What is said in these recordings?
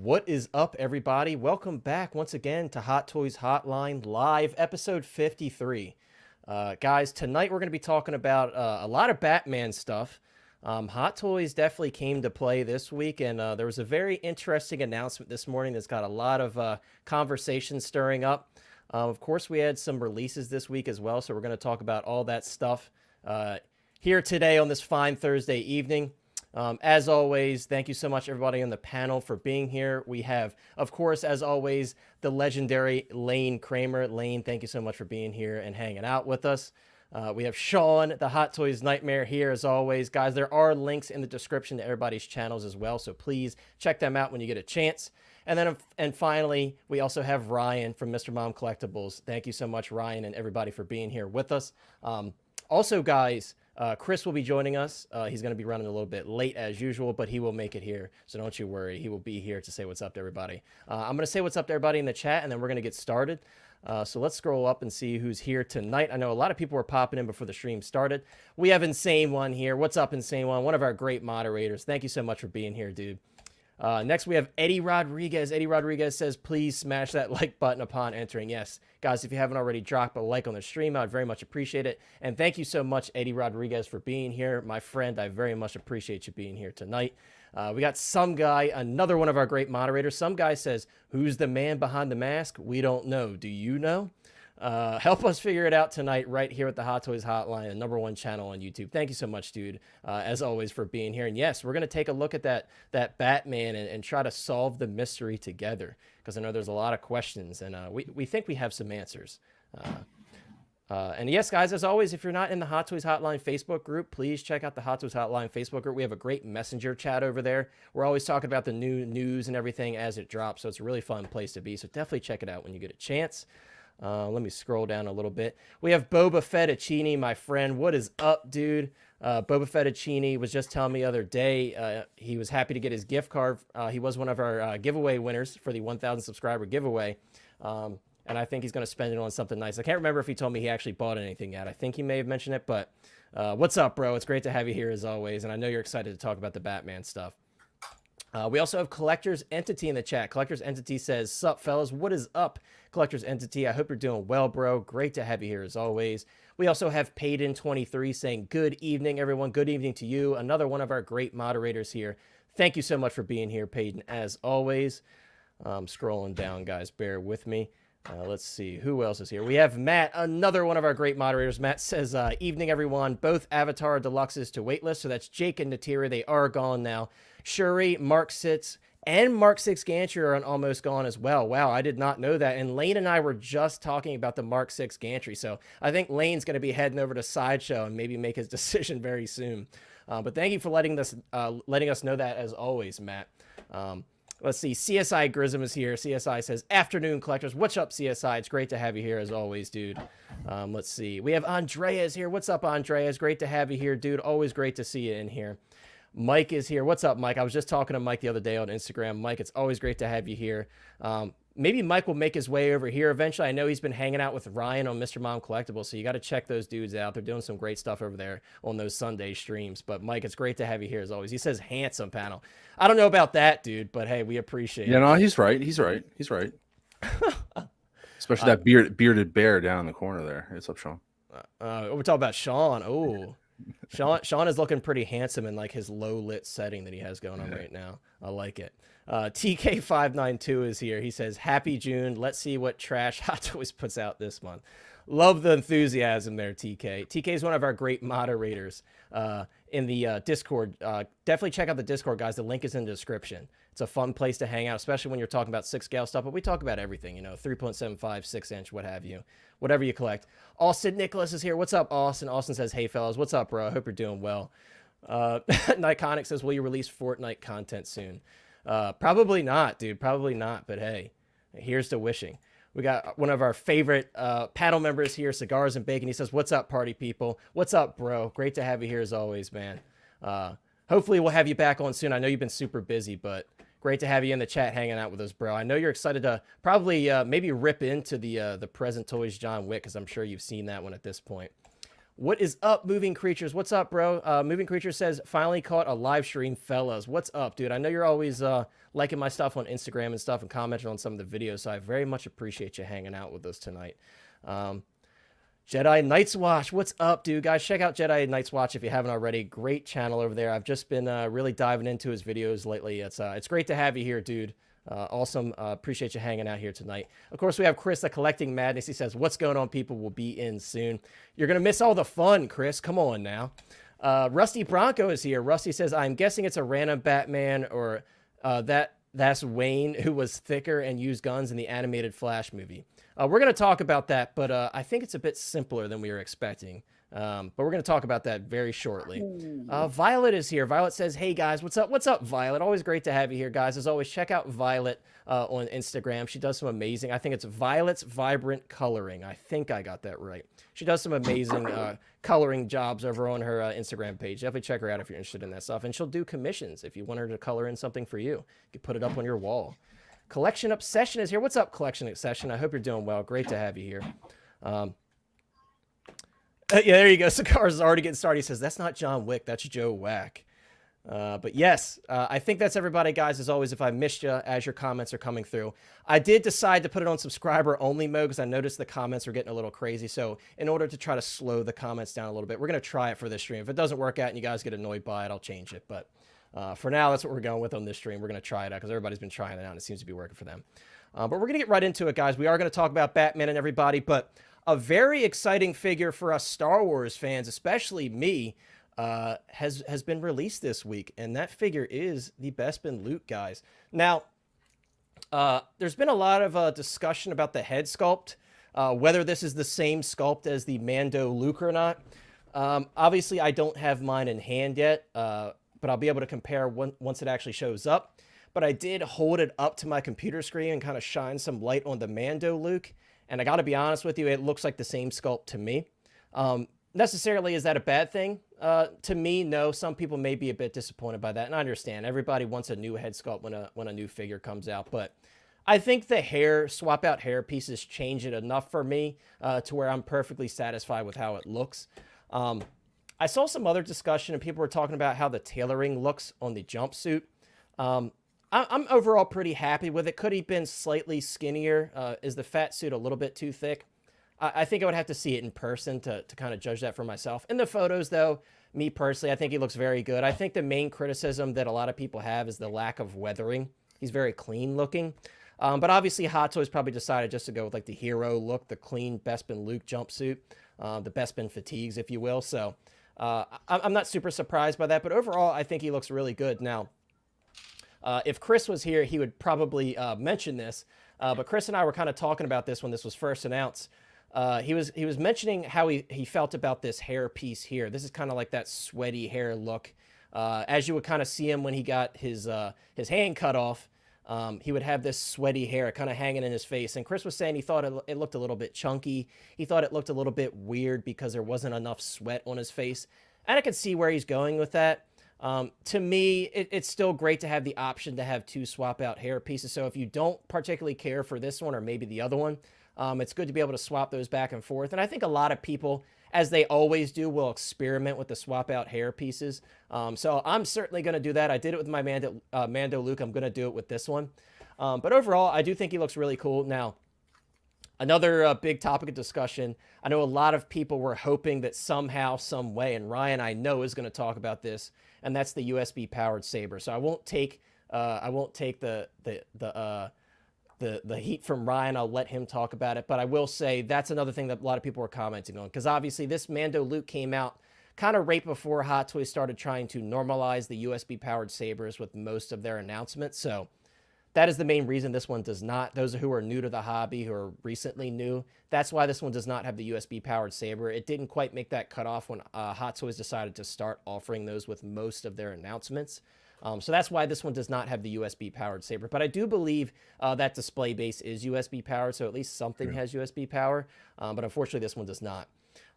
What is up, everybody? Welcome back once again to Hot Toys Hotline Live, episode 53. Guys, tonight we're going to be talking about a lot of Batman stuff. Hot Toys definitely came to play this week, and there was a very interesting announcement this morning that's got a lot of conversation stirring up. Of course, we had some releases this week as well, so we're going to talk about all that stuff here today on this fine Thursday evening. As always, thank you so much, everybody on the panel, for being here. We have, of course, as always, the legendary Lane Kramer. Lane, thank you so much for being here and hanging out with us. We have Sean, the Hot Toys Nightmare, here as always. Guys, there are links in the description to everybody's channels as well, so please check them out when you get a chance. And then, and finally, we also have Ryan from Mr. Mom Collectibles. Thank you so much, Ryan, and everybody for being here with us. Also, guys, Chris will be joining us. He's going to be running a little bit late as usual, but he will make it here, so don't you worry. He will be here to say what's up to everybody. I'm going to say what's up to everybody in the chat, and then we're going to get started. So let's scroll up and see who's here tonight. I know a lot of people were popping in before the stream started. We have Insane One here. What's up, Insane One? One of our great moderators. Thank you so much for being here, dude. Next, we have Eddie Rodriguez. Eddie Rodriguez says, please smash that like button upon entering. Yes, guys, if you haven't already, drop a like on the stream. I would very much appreciate it. And thank you so much, Eddie Rodriguez, for being here. My friend, I very much appreciate you being here tonight. We got Some Guy, another one of our great moderators. Some Guy says, who's the man behind the mask? We don't know. Do you know? Help us figure it out tonight right here at the Hot Toys Hotline, the #1 channel on YouTube. Thank you so much, dude, as always, for being here. And yes, we're going to take a look at that Batman and try to solve the mystery together, because I know there's a lot of questions, and we think we have some answers. And yes, guys, as always, if you're not in the Hot Toys Hotline Facebook group, please check out the Hot Toys Hotline Facebook group. We have a great messenger chat over there. We're always talking about the new news and everything as it drops, so it's a really fun place to be. So definitely check it out when you get a chance. Let me scroll down a little bit. We have Boba Fettuccine, my friend. What is up, dude? Boba Fettuccine was just telling me the other day he was happy to get his gift card. He was one of our giveaway winners for the 1,000 subscriber giveaway. And I think he's going to spend it on something nice. I can't remember if he told me he actually bought anything yet. I think he may have mentioned it, but what's up, bro? It's great to have you here as always. And I know you're excited to talk about the Batman stuff. We also have Collector's Entity in the chat. Collector's Entity says, sup, fellas? What is up, Collector's Entity? I hope you're doing well, bro. Great to have you here as always. We also have Payden23 saying, good evening, everyone. Good evening to you. Another one of our great moderators here. Thank you so much for being here, Payden, as always. Scrolling down, guys. Bear with me. Let's see. Who else is here? We have Matt, another one of our great moderators. Matt says, evening, everyone. Both Avatar Deluxes to waitlist. So that's Jake and Natira. They are gone now. Shuri, Mark 6, and Mark 6 Gantry are almost gone as well. Wow, I did not know that. And Lane and I were just talking about the Mark 6 Gantry. So I think Lane's going to be heading over to Sideshow and maybe make his decision very soon. But thank you for letting us know that as always, Matt. Let's see. CSI Grism is here. CSI says, afternoon, collectors. What's up, CSI? It's great to have you here as always, dude. Let's see. We have Andreas here. What's up, Andreas? Great to have you here, dude. Always great to see you in here. Mike is here. What's up, Mike? I was just talking to Mike the other day on Instagram. Mike, it's always great to have you here. Maybe Mike will make his way over here eventually. I know he's been hanging out with Ryan on Mr. Mom Collectibles, so you got to check those dudes out. They're doing some great stuff over there on those Sunday streams. But Mike, it's great to have you here as always. He says handsome panel. I don't know about that, dude, but hey, we appreciate it. Yeah, no, he's right. He's right. He's right. Especially that bearded bear down in the corner there. It's up, Sean. We're talking about Sean. Oh, Sean is looking pretty handsome in like his low lit setting that he has going on right now. I like it. TK592 is here. He says, happy June. Let's see what trash Hot Toys puts out this month. Love the enthusiasm there, TK. TK is one of our great moderators in the Discord. Definitely check out the Discord, guys. The link is in the description. It's a fun place to hang out, especially when you're talking about 6-scale stuff. But we talk about everything, you know, 3.75, 6-inch, what have you. Whatever you collect. Austin Nicholas is here. What's up, Austin? Austin says, hey, fellas. What's up, bro? I hope you're doing well. Nikonic says, will you release Fortnite content soon? Probably not, dude. Probably not. But hey, here's to wishing. We got one of our favorite panel members here, Cigars and Bacon. He says, what's up, party people? What's up, bro? Great to have you here as always, man. Hopefully we'll have you back on soon. I know you've been super busy, but great to have you in the chat hanging out with us, bro. I know you're excited to probably maybe rip into the Present Toys John Wick, because I'm sure you've seen that one at this point. What is up, Moving Creatures? What's up, bro? Moving Creatures says, finally caught a live stream, fellas. What's up, dude? I know you're always liking my stuff on Instagram and stuff and commenting on some of the videos, so I very much appreciate you hanging out with us tonight. Jedi Night's Watch, what's up, dude? Guys, check out Jedi Night's Watch if you haven't already. Great channel over there. I've just been really diving into his videos lately. It's great to have you here, dude. Awesome. Appreciate you hanging out here tonight. Of course, we have Chris, the Collecting Madness. He says, what's going on, people? Will be in soon. You're going to miss all the fun, Chris. Come on now. Rusty Bronco is here. Rusty says, I'm guessing it's a random Batman or that's Wayne, who was thicker and used guns in the animated Flash movie. We're going to talk about that, but I think it's a bit simpler than we were expecting. But we're going to talk about that very shortly. Violet is here. Violet says, hey, guys, what's up? What's up, Violet? Always great to have you here, guys. As always, check out Violet on Instagram. She does some amazing, I think it's Violet's Vibrant Coloring. I think I got that right. She does some amazing coloring jobs over on her Instagram page. Definitely check her out if you're interested in that stuff. And she'll do commissions if you want her to color in something for you. You can put it up on your wall. Collection Obsession is here. What's up, Collection Obsession? I hope you're doing well. Great to have you here. Yeah, there you go. Cigar's already getting started. He says, that's not John Wick. That's Joe Whack. But yes, I think that's everybody, guys. As always, if I missed you as your comments are coming through, I did decide to put it on subscriber only mode because I noticed the comments were getting a little crazy. So in order to try to slow the comments down a little bit, we're going to try it for this stream. If it doesn't work out and you guys get annoyed by it, I'll change it. But for now, that's what we're going with on this stream. We're going to try it out because everybody's been trying it out and it seems to be working for them. But we're going to get right into it, guys. We are going to talk about Batman and everybody, but a very exciting figure for us Star Wars fans, especially me, has been released this week, and that figure is the Bespin Luke, guys. Now, there's been a lot of discussion about the head sculpt, whether this is the same sculpt as the Mando Luke or not. Obviously, I don't have mine in hand yet, but I'll be able to compare once it actually shows up. But I did hold it up to my computer screen and kind of shine some light on the Mando Luke. And I got to be honest with you, it looks like the same sculpt to me. Necessarily, is that a bad thing? To me, no. Some people may be a bit disappointed by that, and I understand. Everybody wants a new head sculpt when a new figure comes out, but I think the swap out hair pieces change it enough for me to where I'm perfectly satisfied with how it looks. I saw some other discussion, and people were talking about how the tailoring looks on the jumpsuit. I'm overall pretty happy with it. Could he been slightly skinnier? Is the fat suit a little bit too thick? I think I would have to see it in person to kind of judge that for myself. In the photos, though, me personally, I think he looks very good. I think the main criticism that a lot of people have is the lack of weathering. He's very clean looking. But obviously, Hot Toys probably decided just to go with like the hero look, the clean Bespin Luke jumpsuit, the Bespin fatigues, if you will. So I'm not super surprised by that. But overall, I think he looks really good. Now, if Chris was here, he would probably mention this. But Chris and I were kind of talking about this when this was first announced. He was mentioning how he felt about this hair piece here. This is kind of like that sweaty hair look. As you would kind of see him when he got his hand cut off, he would have this sweaty hair kind of hanging in his face. And Chris was saying he thought it looked a little bit chunky. He thought it looked a little bit weird because there wasn't enough sweat on his face. And I could see where he's going with that. To me, it's still great to have the option to have two swap out hair pieces. So if you don't particularly care for this one or maybe the other one, it's good to be able to swap those back and forth. And I think a lot of people, as they always do, will experiment with the swap out hair pieces. So I'm certainly going to do that. I did it with my Mando Luke. I'm going to do it with this one. But overall, I do think he looks really cool. Now, another big topic of discussion. I know a lot of people were hoping that somehow, some way, and Ryan I know is going to talk about this, and that's the USB powered saber. So I won't take the heat from Ryan. I'll let him talk about it, but I will say that's another thing that a lot of people were commenting on, because obviously this Mando Luke came out kind of right before Hot Toys started trying to normalize the USB powered sabers with most of their announcements. So that is the main reason this one does not. Those who are new to the hobby, who are recently new, that's why this one does not have the USB-powered saber. It didn't quite make that cutoff when Hot Toys decided to start offering those with most of their announcements. So that's why this one does not have the USB-powered saber. But I do believe that display base is USB-powered, so at least something has USB power. But unfortunately, this one does not.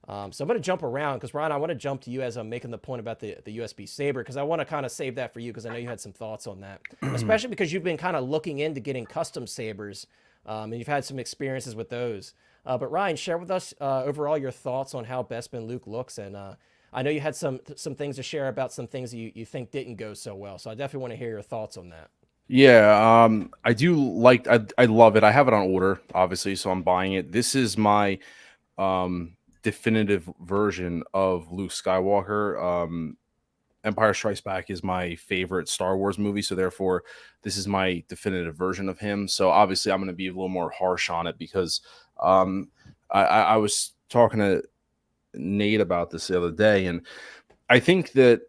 So I'm going to jump around because, Ron, I want to jump to you as I'm making the point about the USB saber, because I want to kind of save that for you because I know you had some thoughts on that, especially because you've been kind of looking into getting custom sabers and you've had some experiences with those. But Ryan, share with us overall your thoughts on how Bespin Luke looks, and I know you had some things to share about some things you think didn't go so well. So I definitely want to hear your thoughts on that. Yeah, I do like I love it. I have it on order, obviously, so I'm buying it. This is my definitive version of Luke Skywalker. Empire Strikes Back is my favorite Star Wars movie, so therefore this is my definitive version of him. So obviously I'm going to be a little more harsh on it because I was talking to Nate about this the other day, and I think that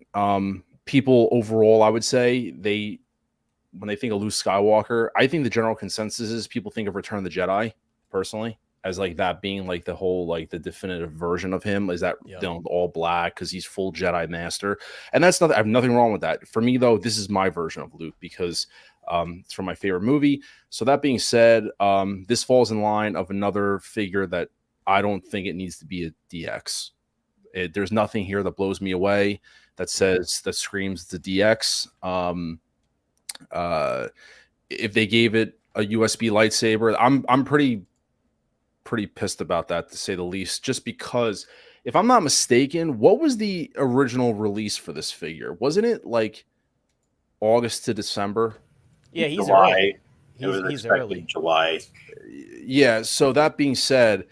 people overall, I would say when they think of Luke Skywalker, I think the general consensus is people think of Return of the Jedi, personally, as like that being like the whole like the definitive version of him is that all black because he's full Jedi master, and that's nothing. I have nothing wrong with that. For me though, this is my version of Luke because it's from my favorite movie. So that being said, this falls in line of another figure that I don't think it needs to be a DX. There's nothing here that blows me away that screams the DX. If they gave it a USB lightsaber, I'm pretty pissed about that, to say the least, just because if I'm not mistaken, what was the original release for this figure? Wasn't it like August to December? Yeah, he's July. Early. He's early. July. Yeah, so that being said,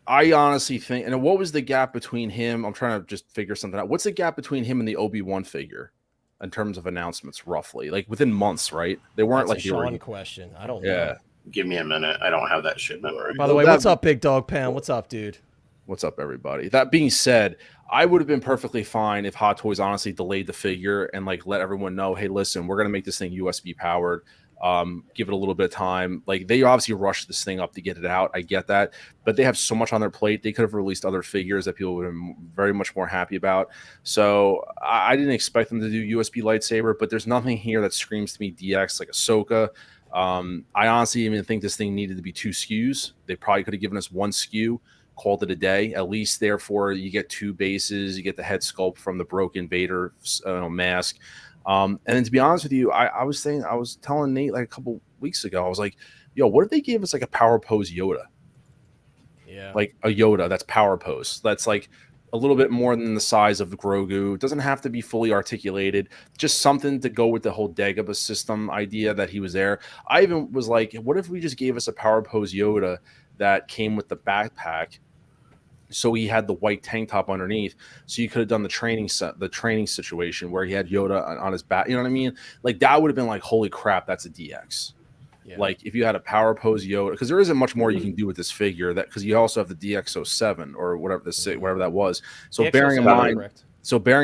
I honestly think, and what was the gap between him? I'm trying to just figure something out. What's the gap between him and the Obi-Wan figure in terms of announcements, roughly? Like within months, right? They weren't That's like a Sean question. I don't know. Yeah. Give me a minute. I don't have that shit memory. By the way, what's up, Big Dog Pound? What's up, dude? What's up, everybody? That being said, I would have been perfectly fine if Hot Toys honestly delayed the figure and like let everyone know, hey, listen, we're gonna make this thing USB powered. Give it a little bit of time. Like they obviously rushed this thing up to get it out. I get that, but they have so much on their plate. They could have released other figures that people would have been very much more happy about. So I didn't expect them to do USB lightsaber, but there's nothing here that screams to me DX like Ahsoka. I honestly even think this thing needed to be 2 SKUs. They probably could have given us 1 SKU, called it a day. At least, therefore, you get 2 bases. You get the head sculpt from the broken Vader mask. And then, to be honest with you, I was telling Nate like a couple weeks ago, I was like, yo, what if they gave us like a power pose Yoda? Yeah. Like a Yoda that's power pose. That's like a little bit more than the size of Grogu. It doesn't have to be fully articulated. Just something to go with the whole Dagobah system idea that he was there. I even was like, what if we just gave us a power pose Yoda that came with the backpack? So he had the white tank top underneath. So you could have done the training situation where he had Yoda on his back. You know what I mean? Like that would have been like, holy crap, that's a DX. Yeah. Like if you had a power pose Yoda, because there isn't much more you can do with this figure, that because you also have the DX07 or whatever whatever that was. So bearing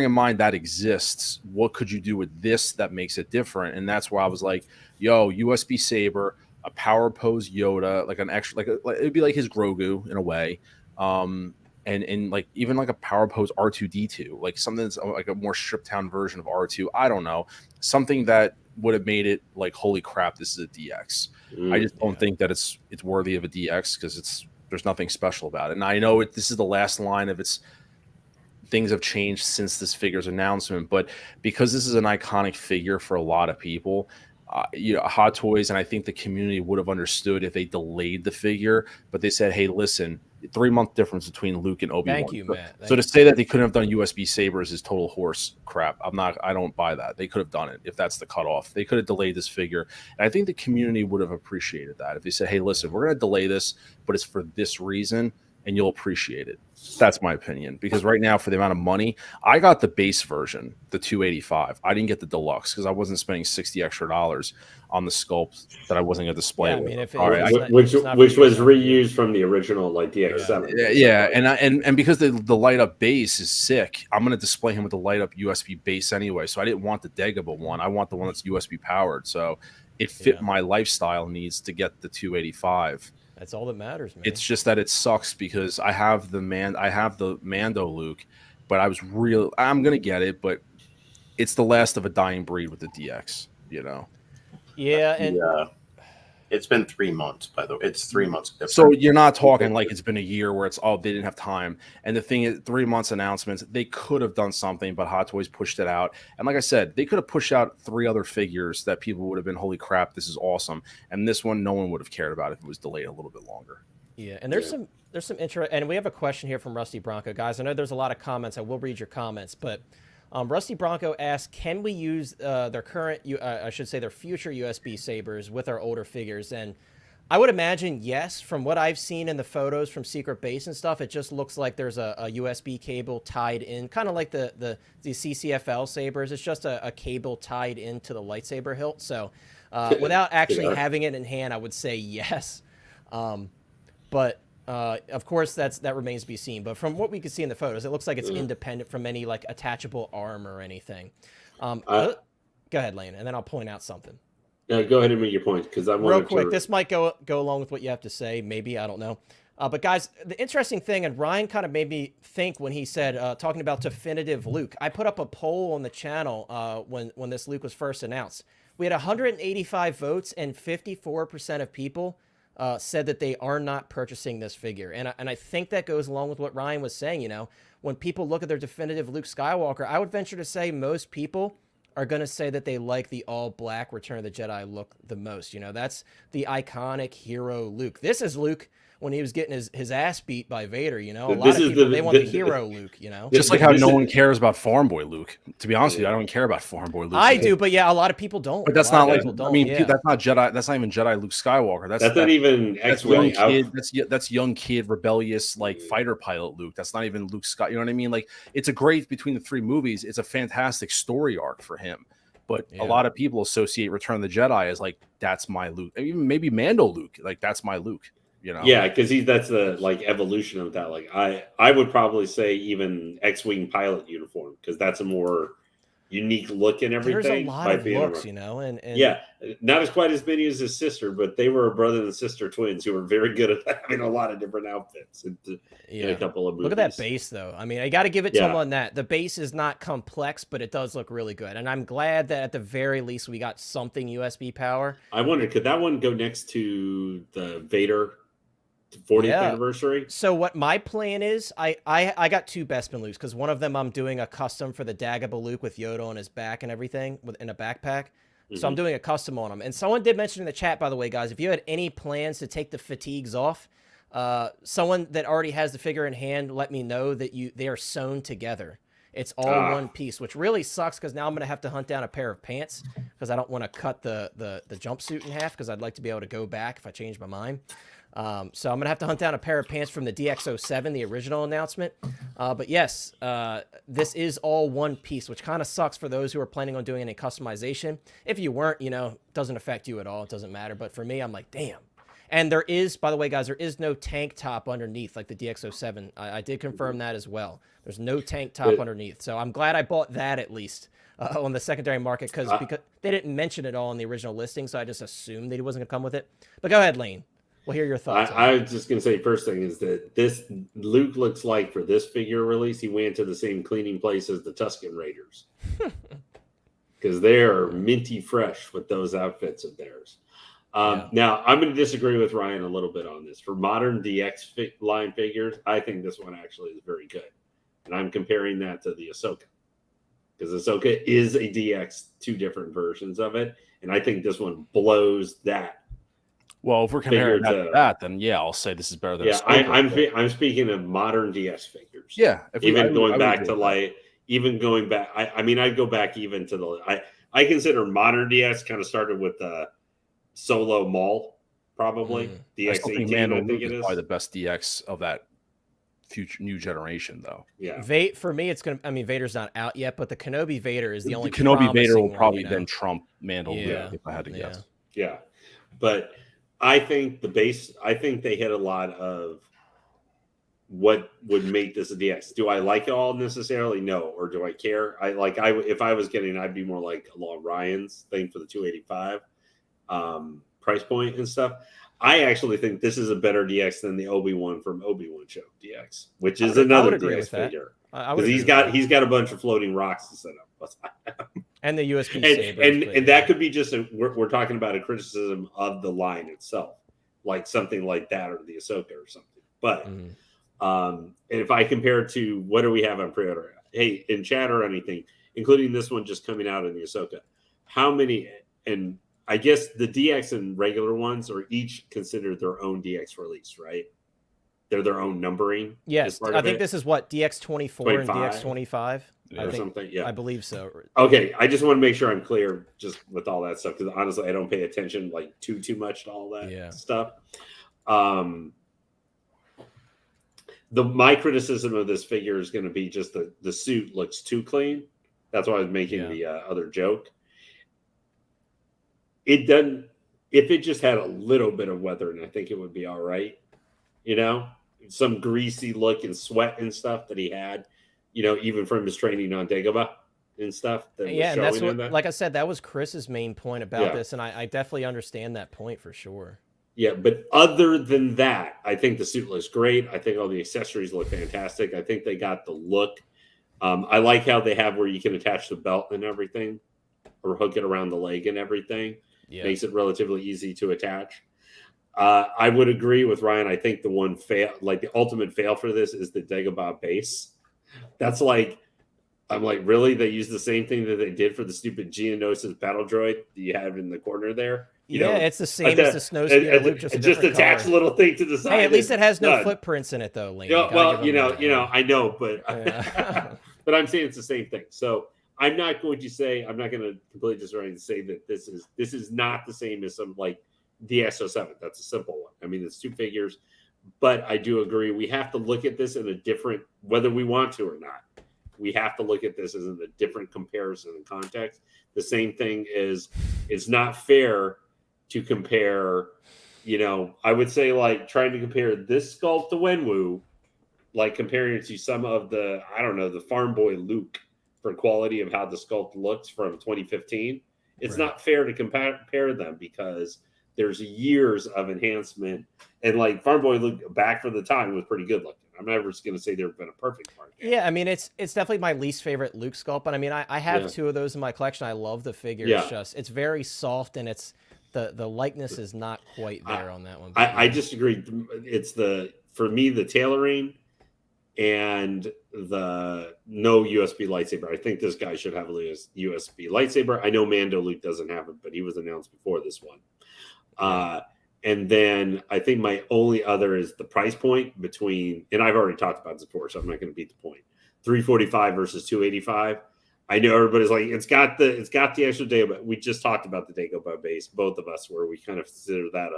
in mind that exists, what could you do with this that makes it different? And that's why I was like, yo, USB saber, a power pose Yoda, like an extra, it'd be like his Grogu in a way. And like even like a power pose R2D2, like something that's like a more stripped down version of R2. I don't know, something that would have made it like, holy crap, this is a DX. I just don't think that it's worthy of a DX because there's nothing special about it. And I know this is the last line of its. Things have changed since this figure's announcement, but because this is an iconic figure for a lot of people, Hot Toys and I think the community would have understood if they delayed the figure, but they said, hey, listen, 3-month difference between Luke and Obi-Wan. Thank you, Matt. So to say that they couldn't have done USB sabers is total horse crap. I don't buy that. They could have done it if that's the cutoff. They could have delayed this figure. And I think the community would have appreciated that if they said, hey, listen, we're going to delay this, but it's for this reason, and you'll appreciate it. That's my opinion. Because right now, for the amount of money, I got the base version, the $285. I didn't get the deluxe because I wasn't spending $60 extra on the sculpt that I wasn't going to display. Yeah, I mean, which was reused from the original like DX7. Yeah, and because the light up base is sick, I'm going to display him with the light up USB base anyway. So I didn't want the Dagobah one. I want the one that's USB powered. So it fit my lifestyle needs to get the 285. That's all that matters, man. It's just that it sucks because I have the Mando Luke, but I'm gonna get it, but it's the last of a dying breed with the DX, you know. Yeah, and it's been 3 months, by the way. It's 3 months different. So you're not talking like it's been a year where it's they didn't have time. And the thing is, 3 months announcements, they could have done something, but Hot Toys pushed it out. And like I said, they could have pushed out 3 other figures that people would have been, holy crap, this is awesome. And this one, no one would have cared about if it was delayed a little bit longer. Yeah, and there's some interest, and we have a question here from Rusty Bronco, guys. I know there's a lot of comments. I will read your comments, but Rusty Bronco asks, can we use their current, I should say, their future USB sabers with our older figures? And I would imagine yes. From what I've seen in the photos from Secret Base and stuff, it just looks like there's a USB cable tied in, kind of like the CCFL sabers. It's just a cable tied into the lightsaber hilt. So without actually having it in hand, I would say yes. But of course, that remains to be seen. But from what we can see in the photos, it looks like it's independent from any like attachable arm or anything. Go ahead, Lane, and then I'll point out something. Go ahead and make your point, because I want real quick. This might go along with what you have to say. Maybe, I don't know. But guys, the interesting thing, and Ryan kind of made me think when he said talking about definitive Luke. I put up a poll on the channel when this Luke was first announced. We had 185 votes, and 54% of people said that they are not purchasing this figure. And I think that goes along with what Ryan was saying. You know, when people look at their definitive Luke Skywalker, I would venture to say most people are going to say that they like the all-black Return of the Jedi look the most. You know, that's the iconic hero Luke. This is Luke when he was getting his ass beat by Vader, you know. A lot of people, they want the hero Luke, you know. Just like how no one cares about Farm Boy Luke. To be honest with you, I don't care about Farm Boy Luke. I do, but yeah, a lot of people don't. But that's not like, I mean, that's not Jedi. That's not even Jedi Luke Skywalker. That's not even young kid. That's young kid, rebellious, like fighter pilot Luke. That's not even Luke Sky. You know what I mean? Like, it's a great, between the three movies, it's a fantastic story arc for him. But a lot of people associate Return of the Jedi as like, that's my Luke. Even maybe Mando Luke, like that's my Luke. You know? Yeah, because that's the like evolution of that. Like I would probably say even X-wing pilot uniform, because that's a more unique look and everything. There's a lot of looks, you know, and yeah, not as quite as many as his sister, but they were a brother and sister twins who were very good at having a lot of different outfits in a couple of movies. Look at that base, though. I mean, I got to give it to him on that. The base is not complex, but it does look really good, and I'm glad that at the very least we got something USB power. I wonder, could that one go next to the Vader 40th anniversary? So what my plan is, I got two Bespin Lukes, because one of them I'm doing a custom for the Dagobah Luke with Yoda on his back and everything in a backpack. So I'm doing a custom on them. And someone did mention in the chat, by the way, guys, if you had any plans to take the fatigues off, someone that already has the figure in hand let me know that they are sewn together. It's all one piece, which really sucks, because now I'm going to have to hunt down a pair of pants, because I don't want to cut the jumpsuit in half, because I'd like to be able to go back if I change my mind. So I'm going to have to hunt down a pair of pants from the DX07, the original announcement. But yes, this is all one piece, which kind of sucks for those who are planning on doing any customization. If you weren't, you know, it doesn't affect you at all. It doesn't matter. But for me, I'm like, damn. And there is, by the way, guys, there is no tank top underneath like the DX07. I did confirm that as well. There's no tank top underneath. So I'm glad I bought that at least on the secondary market, because they didn't mention it all in the original listing. So I just assumed that he wasn't going to come with it. But go ahead, Lane. We'll hear your thoughts. I was just going to say, first thing is that this Luke looks like, for this figure release, he went to the same cleaning place as the Tusken Raiders, because they are minty fresh with those outfits of theirs. Now, I'm going to disagree with Ryan a little bit on this. For modern DX line figures, I think this one actually is very good. And I'm comparing that to the Ahsoka, because Ahsoka is a DX, two different versions of it. And I think this one blows that. Well, if we're comparing that to that, then yeah, I'll say this is better than. Yeah, I'm speaking of modern DS figures. Yeah, going back. I mean, I'd go back even to the. I consider modern DS kind of started with the Solo Maul, probably DX18. I think it is probably the best DX of that future new generation, though. Yeah, for me, it's gonna. I mean, Vader's not out yet, but the Kenobi Vader is the only. Kenobi Vader will probably then trump Mando, if I had to guess. Yeah, but. I think they hit a lot of what would make this a DX. Do I like it all necessarily? No. Or do I care? If I was getting, I'd be more like along Ryan's thing for the 285 price point and stuff. I actually think this is a better DX than the Obi-Wan from Obi-Wan show DX, which is another DX figure. Because he's got a bunch of floating rocks to set up. And the USB saber. And that could be just we're talking about a criticism of the line itself, like something like that, or the Ahsoka or something. But and if I compare it to what do we have on pre-order? Hey, in chat or anything, including this one just coming out in the Ahsoka, how many? And I guess the DX and regular ones are each considered their own DX release, right? they're their own numbering. Yes, I think this is what DX24 and DX25. Or something. Yeah, I believe so. Okay, I just want to make sure I'm clear just with all that stuff because honestly, I don't pay attention like too much to all that stuff. My criticism of this figure is going to be just the suit looks too clean. That's why I was making the other joke. It doesn't. If it just had a little bit of weathering, I think it would be all right. You know, some greasy look and sweat and stuff that he had. You know, even from his training on Dagobah and stuff. And that's what, like I said, that was Chris's main point about this, and I definitely understand that point for sure. Yeah, but other than that, I think the suit looks great. I think all the accessories look fantastic. I think they got the look. I like how they have where you can attach the belt and everything, or hook it around the leg and everything. Yeah. Makes it relatively easy to attach. I would agree with Ryan. I think the one fail, like the ultimate fail for this, is the Dagobah base. That's like, I'm like, really? They used the same thing that they did for the stupid Geonosis battle droid that you have in the corner there? You know, it's the same as the snow speeder Luke, just attach a little thing to the side. Hey, at least it has no footprints in it, though, Lane. Well, you know, I know, but but I'm saying it's the same thing. So I'm not going to completely disregard and say that this is not the same as some like DX07. That's a simple one. I mean, it's two figures. But I do agree. We have to look at this in a different, whether we want to or not. We have to look at this as in a different comparison and context. The same thing is, it's not fair to compare, you know, I would say like trying to compare this sculpt to Wenwu, like comparing it to some of the, I don't know, the Farm Boy Luke for quality of how the sculpt looks from 2015. It's not fair to compare them because there's years of enhancement, and like Farm Boy Luke back for the time was pretty good looking. I'm never just going to say they've been a perfect part. Yeah, I mean it's definitely my least favorite Luke sculpt, but I mean I have two of those in my collection. I love the figure. It's very soft, and it's the likeness is not quite there on that one. I disagree. It's for me the tailoring and the no USB lightsaber. I think this guy should have a USB lightsaber. I know Mando Luke doesn't have it, but he was announced before this one. And then I think my only other is the price point between, and I've already talked about this before, so I'm not going to beat the point. 345 versus 285. I know everybody's like, it's got the extra Dagobah. We just talked about the Dagobah base, both of us, where we kind of consider that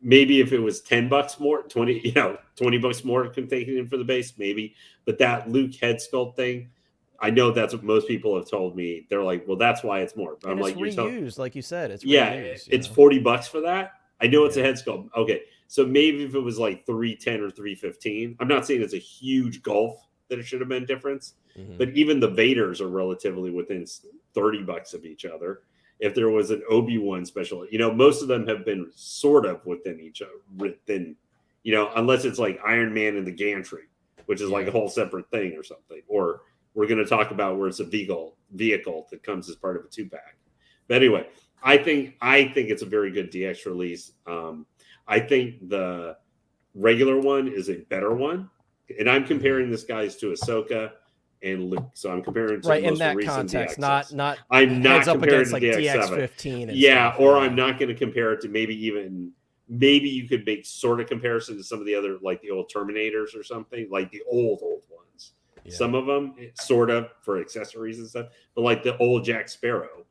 maybe if it was $10 more, 20 bucks more taking in for the base, maybe. But that Luke head sculpt thing, I know that's what most people have told me. They're like, well, that's why it's more. But I'm like, reused, like you said. It's reused, it's $40 for that. I know it's a head sculpt. Okay, so maybe if it was like 310 or 315, I'm not saying it's a huge gulf that it should have been difference, but even the Vaders are relatively within $30 of each other. If there was an Obi-Wan special, most of them have been sort of within each other, unless it's like Iron Man and the Gantry, which is like a whole separate thing or something. Or we're going to talk about where it's a vehicle that comes as part of a 2-pack. But anyway, I think it's a very good DX release. I think the regular one is a better one, and I'm comparing this guys to Ahsoka and Luke. So I'm comparing to right the most in that recent context, DXs. not I'm not comparing against, to like DX15. I'm not going to compare it to maybe you could make sort of comparison to some of the other, like the old Terminators or something, like the old ones. Yeah. Some of them sort of for accessories and stuff, but like the old Jack Sparrow,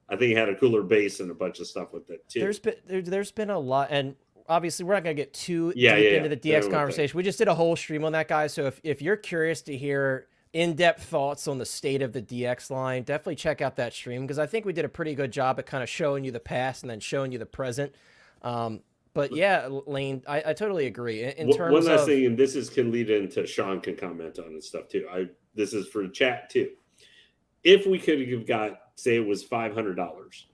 I think he had a cooler base and a bunch of stuff with it too. There's been a lot, and obviously we're not going to get too deep into the DX conversation. We just did a whole stream on that, guys. So if you're curious to hear in-depth thoughts on the state of the DX line, definitely check out that stream, because I think we did a pretty good job at kind of showing you the past and then showing you the present. But yeah, Lane, I totally agree. In terms one last thing, and this can lead into Sean can comment on and stuff too. This is for chat too. If we could have got, say it was $500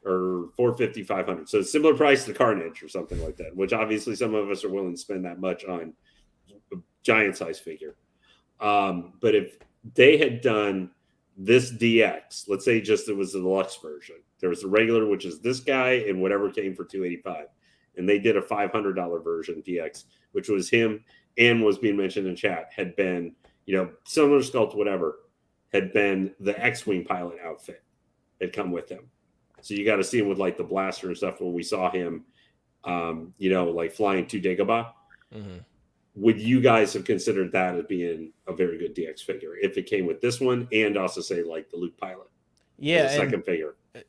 or $450, $500, so similar price to Carnage or something like that, which obviously some of us are willing to spend that much on a giant size figure. But if they had done this DX, let's say just it was the deluxe version, there was the regular, which is this guy, and whatever came for $285, and they did a $500 version DX, which was him and was being mentioned in chat, had been, similar sculpt, whatever, had been the X-Wing pilot outfit had come with him. So you got to see him with like the blaster and stuff when we saw him like flying to Dagobah. Mhm. Would you guys have considered that as being a very good DX figure if it came with this one and also say like the Luke pilot as Yeah, a and second figure? yeah,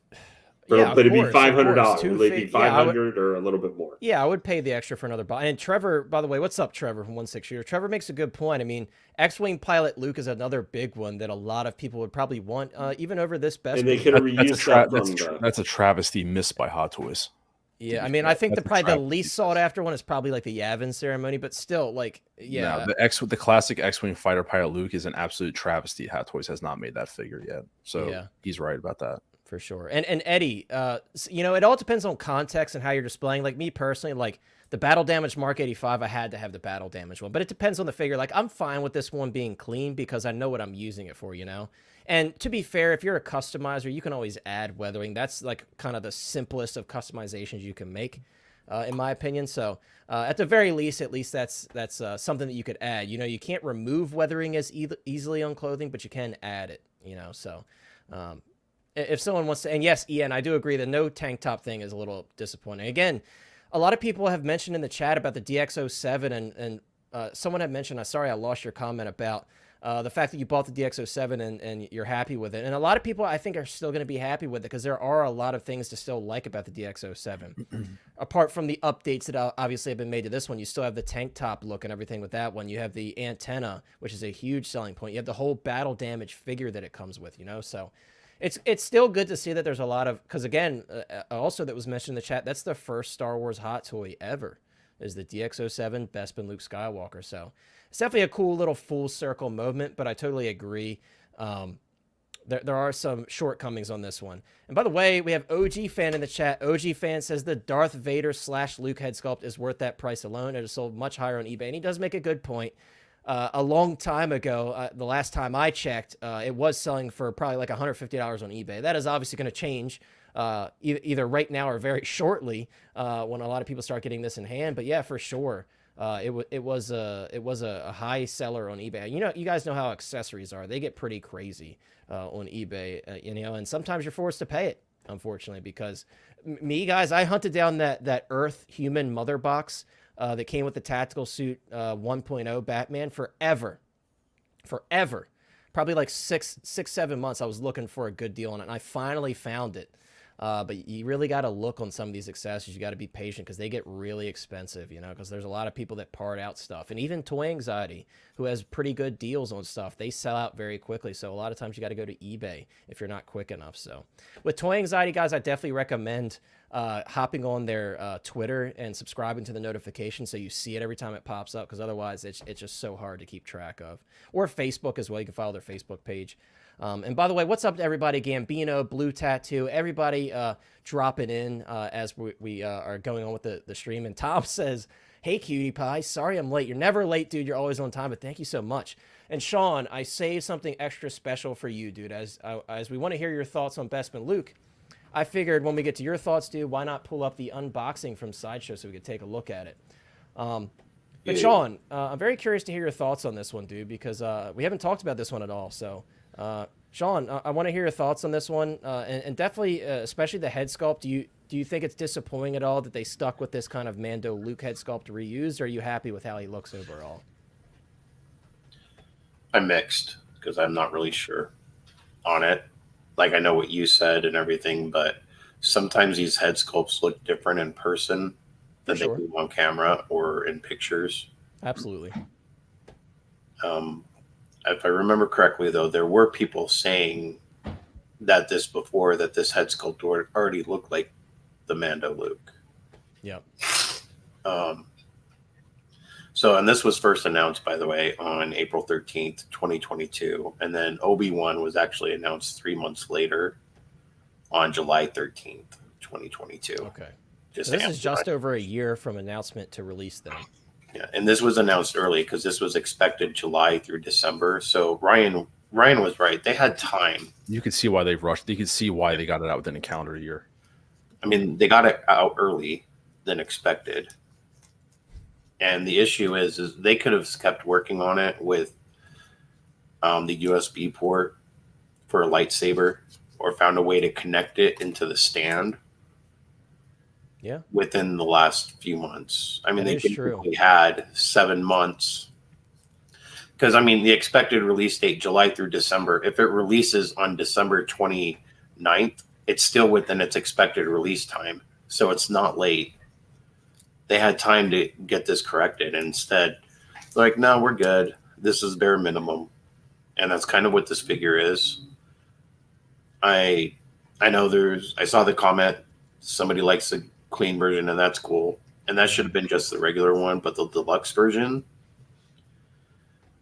But of it'd be course, of course. $500. Would it be Yeah, I would. 500 or a little bit more? Yeah, I would pay the extra for another bot. And Trevor, by the way, what's up, Trevor from 16 Shooter? Trevor makes a good point. I mean, X-Wing pilot Luke is another big one that a lot of people would probably want, even over this best. And they could have reused that from that's a travesty missed by Hot Toys. Yeah, I mean, I think probably the least sought after one is probably like the Yavin ceremony, but still, like, yeah. No, the classic X-Wing fighter pilot Luke is an absolute travesty. Hot Toys has not made that figure yet, so yeah, he's right about that for sure. And Eddie, it all depends on context and how you're displaying. Like me personally, like the battle damage Mark 85, I had to have the battle damage one, but it depends on the figure. Like I'm fine with this one being clean because I know what I'm using it for, And to be fair, if you're a customizer, you can always add weathering. That's like kind of the simplest of customizations you can make, in my opinion. So at the very least, at least that's something that you could add. You can't remove weathering as easily on clothing, but you can add it. So if someone wants to, and yes, Ian, I do agree the no tank top thing is a little disappointing. Again, a lot of people have mentioned in the chat about the DX07, and someone had mentioned, sorry I lost your comment about the fact that you bought the DX07 and you're happy with it. And a lot of people, I think, are still going to be happy with it because there are a lot of things to still like about the DX07. Apart from the updates that obviously have been made to this one, you still have the tank top look and everything with that one. You have the antenna, which is a huge selling point. You have the whole battle damage figure that it comes with, So it's still good to see that there's a lot of, because again, also that was mentioned in the chat, that's the first Star Wars hot toy ever, is the DX07 Bespin Luke Skywalker. So it's definitely a cool little full circle moment, but I totally agree. There are some shortcomings on this one. And by the way, we have OG Fan in the chat. OG Fan says the Darth Vader / Luke head sculpt is worth that price alone. It is sold much higher on eBay. And he does make a good point. A long time ago, the last time I checked, it was selling for probably like $150 on eBay. That is obviously going to change either right now or very shortly when a lot of people start getting this in hand. But yeah, for sure, it was a high seller on eBay. You guys know how accessories are; they get pretty crazy on eBay. And sometimes you're forced to pay it, unfortunately, because me, guys, I hunted down that Earth human mother box that came with the tactical suit 1.0 Batman forever. Probably like 6-7 months I was looking for a good deal on it, and I finally found it. But you really got to look on some of these accessories. You got to be patient because they get really expensive, because there's a lot of people that part out stuff. And even Toy Anxiety, who has pretty good deals on stuff, they sell out very quickly. So a lot of times you got to go to eBay if you're not quick enough. So with Toy Anxiety, guys, I definitely recommend hopping on their Twitter and subscribing to the notification so you see it every time it pops up, because otherwise it's just so hard to keep track of. Or Facebook as well. You can follow their Facebook page. And by the way, what's up to everybody? Gambino, Blue Tattoo, everybody dropping in as we are going on with the stream. And Tom says, hey, Cutie Pie, sorry I'm late. You're never late, dude. You're always on time, but thank you so much. And Sean, I saved something extra special for you, dude. As we want to hear your thoughts on Bespin Luke, I figured when we get to your thoughts, dude, why not pull up the unboxing from Sideshow so we could take a look at it. But Sean, I'm very curious to hear your thoughts on this one, dude, because we haven't talked about this one at all. So, Sean, I want to hear your thoughts on this one, and definitely, especially the head sculpt. Do you think it's disappointing at all that they stuck with this kind of Mando Luke head sculpt reused, or are you happy with how he looks overall? I'm mixed because I'm not really sure on it. Like, I know what you said and everything, but sometimes these head sculpts look different in person than they do on camera or in pictures. Absolutely. If I remember correctly, though, there were people saying that this head sculpt already looked like the Mando Luke. Yep. And this was first announced, by the way, on April 13th, 2022. And then Obi-Wan was actually announced 3 months later on July 13th, 2022. Okay. So this is just over a year from announcement to release then. Yeah, and this was announced early because this was expected July through December. So Ryan was right. They had time. You could see why they rushed. You could see why they got it out within a calendar year. I mean, they got it out early than expected. And the issue is they could have kept working on it with the USB port for a lightsaber, or found a way to connect it into the stand Yeah. within the last few months. I mean, That they is true. basically had 7 months. Because, I mean, the expected release date, July through December, if it releases on December 29th, it's still within its expected release time. So it's not late. They had time to get this corrected. And instead, like, no, we're good. This is bare minimum. And that's kind of what this figure is. I know I saw the comment, somebody likes the clean version, and that's cool. And that should have been just the regular one, but the deluxe version,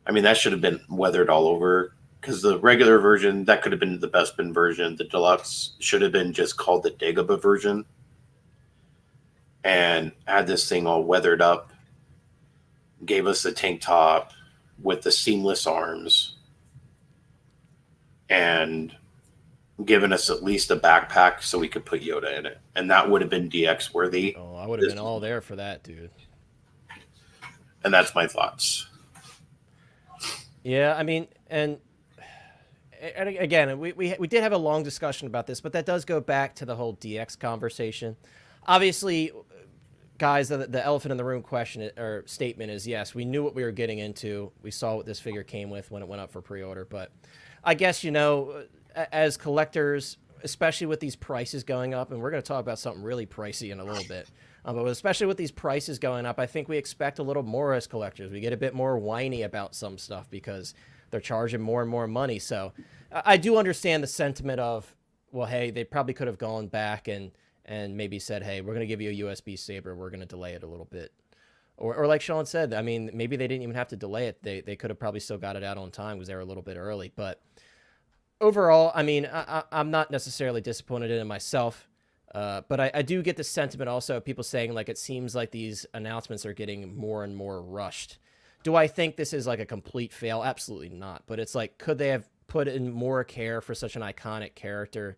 I mean, that should have been weathered all over, because the regular version, that could have been the Bespin version. The deluxe should have been just called the Dagobah version and had this thing all weathered up, gave us a tank top with the seamless arms, and given us at least a backpack so we could put Yoda in it. And that would have been DX worthy. Oh, I would have been all there for that, dude. And that's my thoughts. Yeah, I mean, and again, we did have a long discussion about this, but that does go back to the whole DX conversation. Obviously, guys, the elephant in the room question or statement is, yes, we knew what we were getting into. We saw what this figure came with when it went up for pre-order. But I guess, you know, as collectors, especially with these prices going up, and we're going to talk about something really pricey in a little bit, but especially with these prices going up, I think we expect a little more as collectors. We get a bit more whiny about some stuff because they're charging more and more money. So I do understand the sentiment of, well, hey, they probably could have gone back and maybe said, hey, we're going to give you a USB saber. We're going to delay it a little bit. Or like Sean said, I mean, maybe they didn't even have to delay it. They could have probably still got it out on time because they were a little bit early. But overall, I mean, I'm not necessarily disappointed in it myself. But I do get the sentiment also of people saying, like, it seems like these announcements are getting more and more rushed. Do I think this is like a complete fail? Absolutely not. But it's like, could they have put in more care for such an iconic character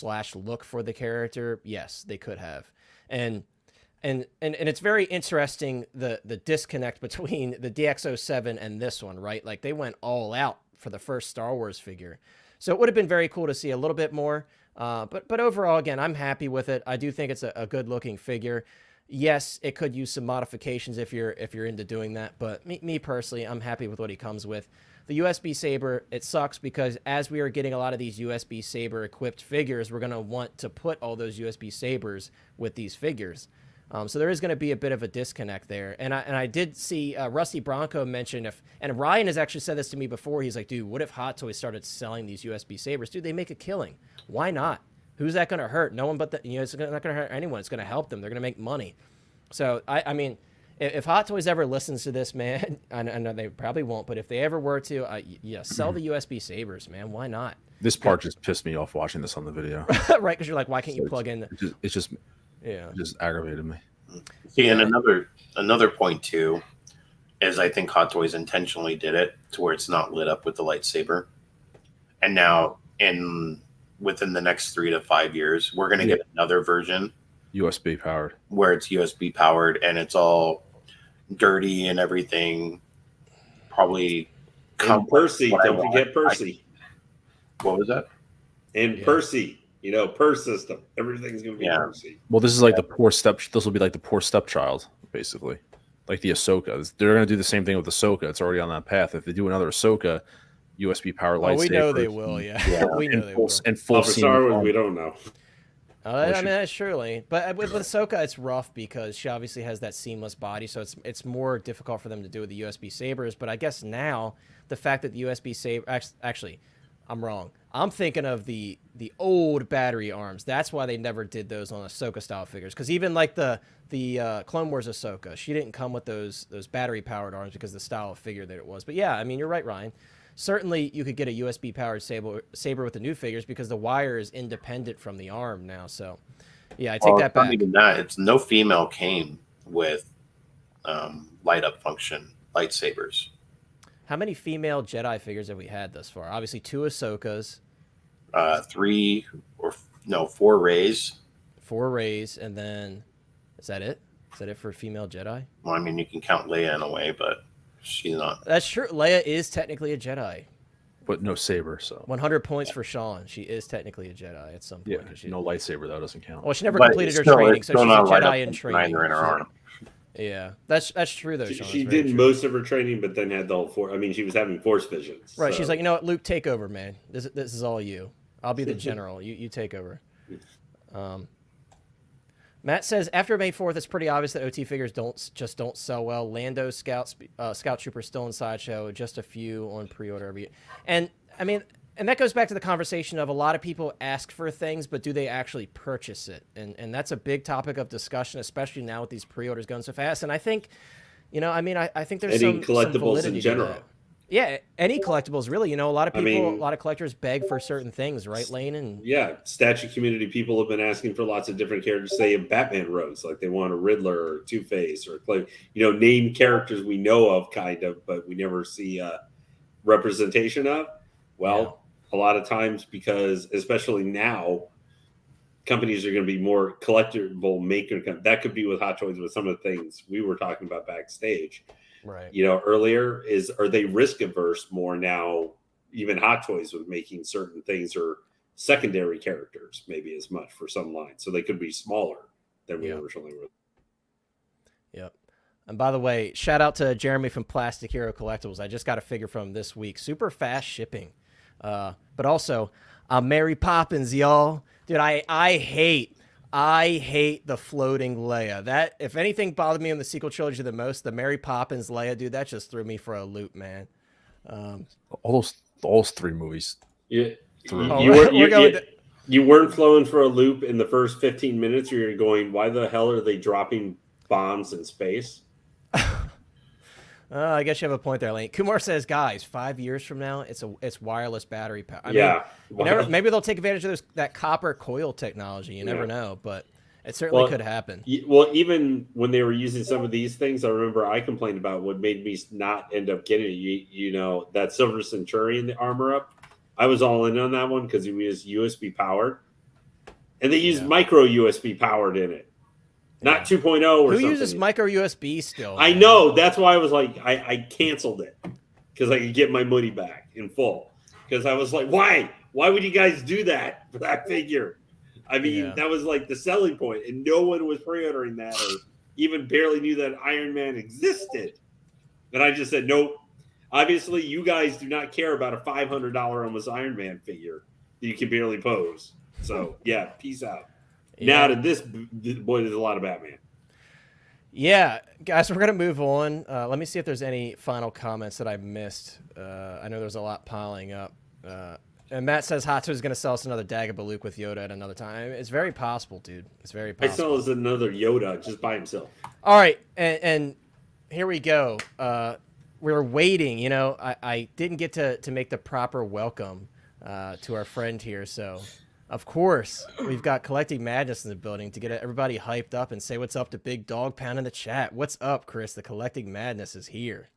/ look for the character? Yes, they could have. And it's very interesting, the disconnect between the DX07 and this one, right? Like, they went all out for the first Star Wars figure. So it would have been very cool to see a little bit more. But overall, again, I'm happy with it. I do think it's a good looking figure. Yes, it could use some modifications if you're into doing that. But me personally, I'm happy with what he comes with. The USB saber, it sucks because as we are getting a lot of these USB saber equipped figures, we're going to want to put all those USB sabers with these figures. So there is going to be a bit of a disconnect there. And I did see Rusty Bronco mention and Ryan has actually said this to me before. He's like, dude, what if Hot Toys started selling these USB sabers? Dude, they make a killing. Why not? Who's that going to hurt? No one but it's not going to hurt anyone. It's going to help them. They're going to make money. So, I mean, if Hot Toys ever listens to this, man, I know they probably won't, but if they ever were to, yeah, sell the USB sabers, man. Why not? This part just pissed me off watching this on the video. Right, because you're like, why can't you plug in? It just aggravated me. See, and another point too is I think Hot Toys intentionally did it to where it's not lit up with the lightsaber, and now within the next 3 to 5 years, we're going to get another version USB powered where it's USB powered and it's all dirty and everything. Probably. And Percy, don't forget Percy. What was that? And Percy. You know, per system. Everything's going to be Percy. Well, this is like this will be like the poor stepchild, basically. Like the Ahsoka. They're going to do the same thing with Ahsoka. It's already on that path. If they do another Ahsoka, USB powered lightsaber. We know they will, yeah. We know they will. And full for Star Wars, we don't know. I mean, surely. But with Ahsoka, it's rough because she obviously has that seamless body, so it's more difficult for them to do with the USB sabers. But I guess now, the fact that the USB saber... Actually, I'm wrong. I'm thinking of the old battery arms. That's why they never did those on Ahsoka style figures. Because even like the Clone Wars Ahsoka, she didn't come with those battery powered arms because of the style of figure that it was. But yeah, I mean, you're right, Ryan. Certainly, you could get a USB powered saber with the new figures because the wire is independent from the arm now. So yeah, I take that back. Not even that. It's no female came with light up function lightsabers. How many female Jedi figures have we had thus far? Obviously, 2 Ahsokas. 4 Rays. 4 Rays, and then is that it? Is that it for female Jedi? Well, I mean, you can count Leia in a way, but she's not. That's true. Leia is technically a Jedi. but no saber. So 100 points for Sean. She is technically a Jedi at some point. yeah, She, no lightsaber though doesn't count. well, she never But completed her still, training, it's so still she's a not light up Jedi in with training. neither in her arm. Yeah, that's true though, Sean. She It's very did true. most of her training, but then had the whole force. I mean, she was having force visions. Right. So. She's like, you know what, Luke, take over, man. This is all you. I'll be the general. You take over. Matt says after May 4th, it's pretty obvious that OT figures don't sell well. Lando Scout Trooper still in Sideshow, just a few on pre-order. And I mean, and that goes back to the conversation of a lot of people ask for things, but do they actually purchase it? And that's a big topic of discussion, especially now with these pre-orders going so fast. And I think, you know, I mean, I think there's some collectibles in validity general. to that. Yeah, any collectibles, really. You know, a lot of people, a lot of collectors beg for certain things, right, Lane? And yeah, statue community people have been asking for lots of different characters. Say in Batman rogues, like they want a Riddler or Two-Face or name characters we know of, kind of, but we never see representation of. Well, a lot of times, because especially now, companies are going to be more collectible maker. That could be with Hot Toys with some of the things we were talking about backstage. right. You know, earlier are they risk averse more now? Even Hot Toys with making certain things or secondary characters, maybe as much for some lines, so they could be smaller than we originally were. Yep. And by the way, shout out to Jeremy from Plastic Hero Collectibles. I just got a figure from this week. Super fast shipping. But also, Mary Poppins, y'all. Dude, I hate the floating Leia. That, if anything bothered me in the sequel trilogy the most, the Mary Poppins Leia, dude, that just threw me for a loop, man. all those three movies. Yeah, Through. you weren't flowing for a loop in the first 15 minutes. You're going, why the hell are they dropping bombs in space? I guess you have a point there, Lane. Kumar says, guys, 5 years from now, it's wireless battery power. I mean, maybe they'll take advantage of that copper coil technology. You never know, but it certainly could happen. Well, even when they were using some of these things, I remember I complained about what made me not end up getting it. You know, that Silver Centurion, the armor up. I was all in on that one because it was USB powered. And they used micro USB powered in it. Not 2.0 or something. Who uses micro USB still? I know. That's why I was like, I canceled it because I could get my money back in full. Because I was like, why? Why would you guys do that for that figure? I mean, that was like the selling point, and no one was pre-ordering that or even barely knew that Iron Man existed. And I just said, nope. Obviously, you guys do not care about a $500 almost Iron Man figure that you can barely pose. So, yeah, peace out. Now to this, boy, there's a lot of Batman. Yeah, guys, we're going to move on. Let me see if there's any final comments that I missed. I know there's a lot piling up. And Matt says Hot Toys is going to sell us another Dagobah Luke with Yoda at another time. It's very possible, dude. It's very possible. I sell us another Yoda just by himself. All right, and here we go. We're waiting. You know, I didn't get to make the proper welcome to our friend here, so... Of course, we've got Collecting Madness in the building to get everybody hyped up and say what's up to Big Dog Pound in the chat. What's up, Chris? The Collecting Madness is here.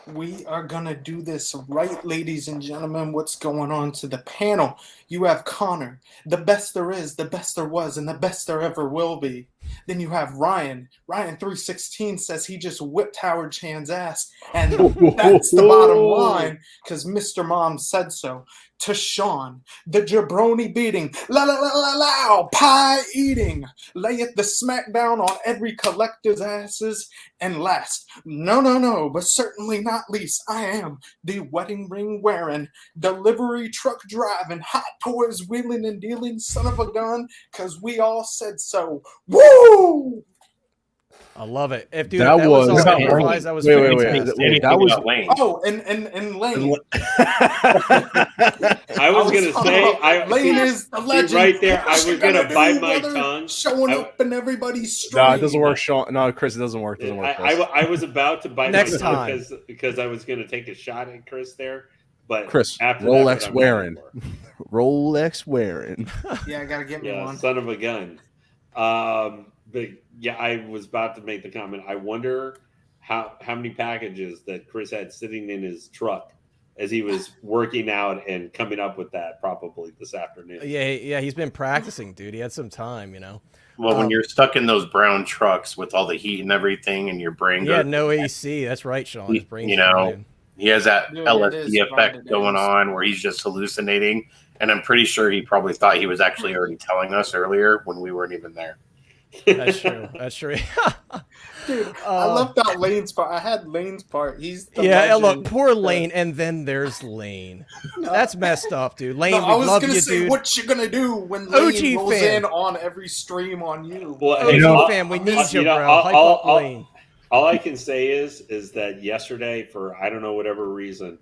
We are going to do this right, ladies and gentlemen. What's going on to the panel? You have Connor, the best there is, the best there was, and the best there ever will be. Then you have Ryan. Ryan316 says he just whipped Howard Chan's ass, and that's the bottom line because Mr. Mom said so. To Sean, the jabroni beating, pie eating, layeth the smackdown on every collector's asses. And last, no, but certainly not least, I am the wedding ring wearing, delivery truck driving, Hot Toys wheeling and dealing son of a gun, because we all said so. Woo! I love it. If dude, that was all wait, improvised, that was wait, that was Lane. Oh, and Lane. I was gonna say, Lane is the legend. Right there, I was gonna bite my tongue. Showing up in everybody's street. No, it doesn't work, Sean. No, Chris, it doesn't work. It doesn't work. I was about to bite Next my tongue time. because I was gonna take a shot at Chris there, but Chris, after Rolex that, wearing, Rolex wearing. Yeah, I gotta get me one. Son of a gun. But yeah, I was about to make the comment. I wonder how many packages that Chris had sitting in his truck as he was working out and coming up with that probably this afternoon. Yeah, he's been practicing, dude. He had some time, you know. Well, when you're stuck in those brown trucks with all the heat and everything, and your brain goes, no AC. That's right, Sean. His brain's you know, frying. He has that Dude, it LSD is effect right, it going is. on where he's just hallucinating. And I'm pretty sure he probably thought he was actually already telling us earlier when we weren't even there. That's true. That's true. Dude, I left out Lane's part. I had Lane's part. He's the Yeah, look, legend. poor Lane, and then there's Lane. No. That's messed up, dude. Lane, No, I we was love gonna you, say, dude. what you gonna do when OG Lane goes fan. in on every stream on you? Well, OG hey, fan, we need you, bro. Hype all, up Lane. all I can say is that yesterday, for I don't know whatever reason,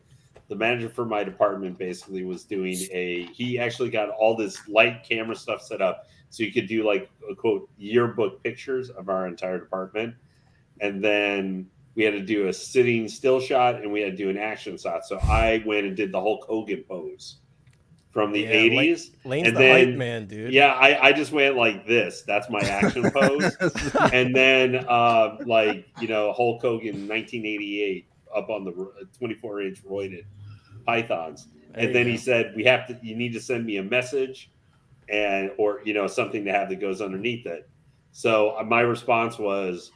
the manager for my department basically was doing he actually got all this light camera stuff set up so you could do like a quote yearbook pictures of our entire department, and then we had to do a sitting still shot and we had to do an action shot. So I went and did the Hulk Hogan pose from the 80s. Lane's and the then, hype man, dude. Yeah, I just went like this. That's my action pose. And then like, you know, Hulk Hogan 1988 up on the 24-inch roided pythons. And then he said, you need to send me a message or, you know, something to have that goes underneath it. So my response was,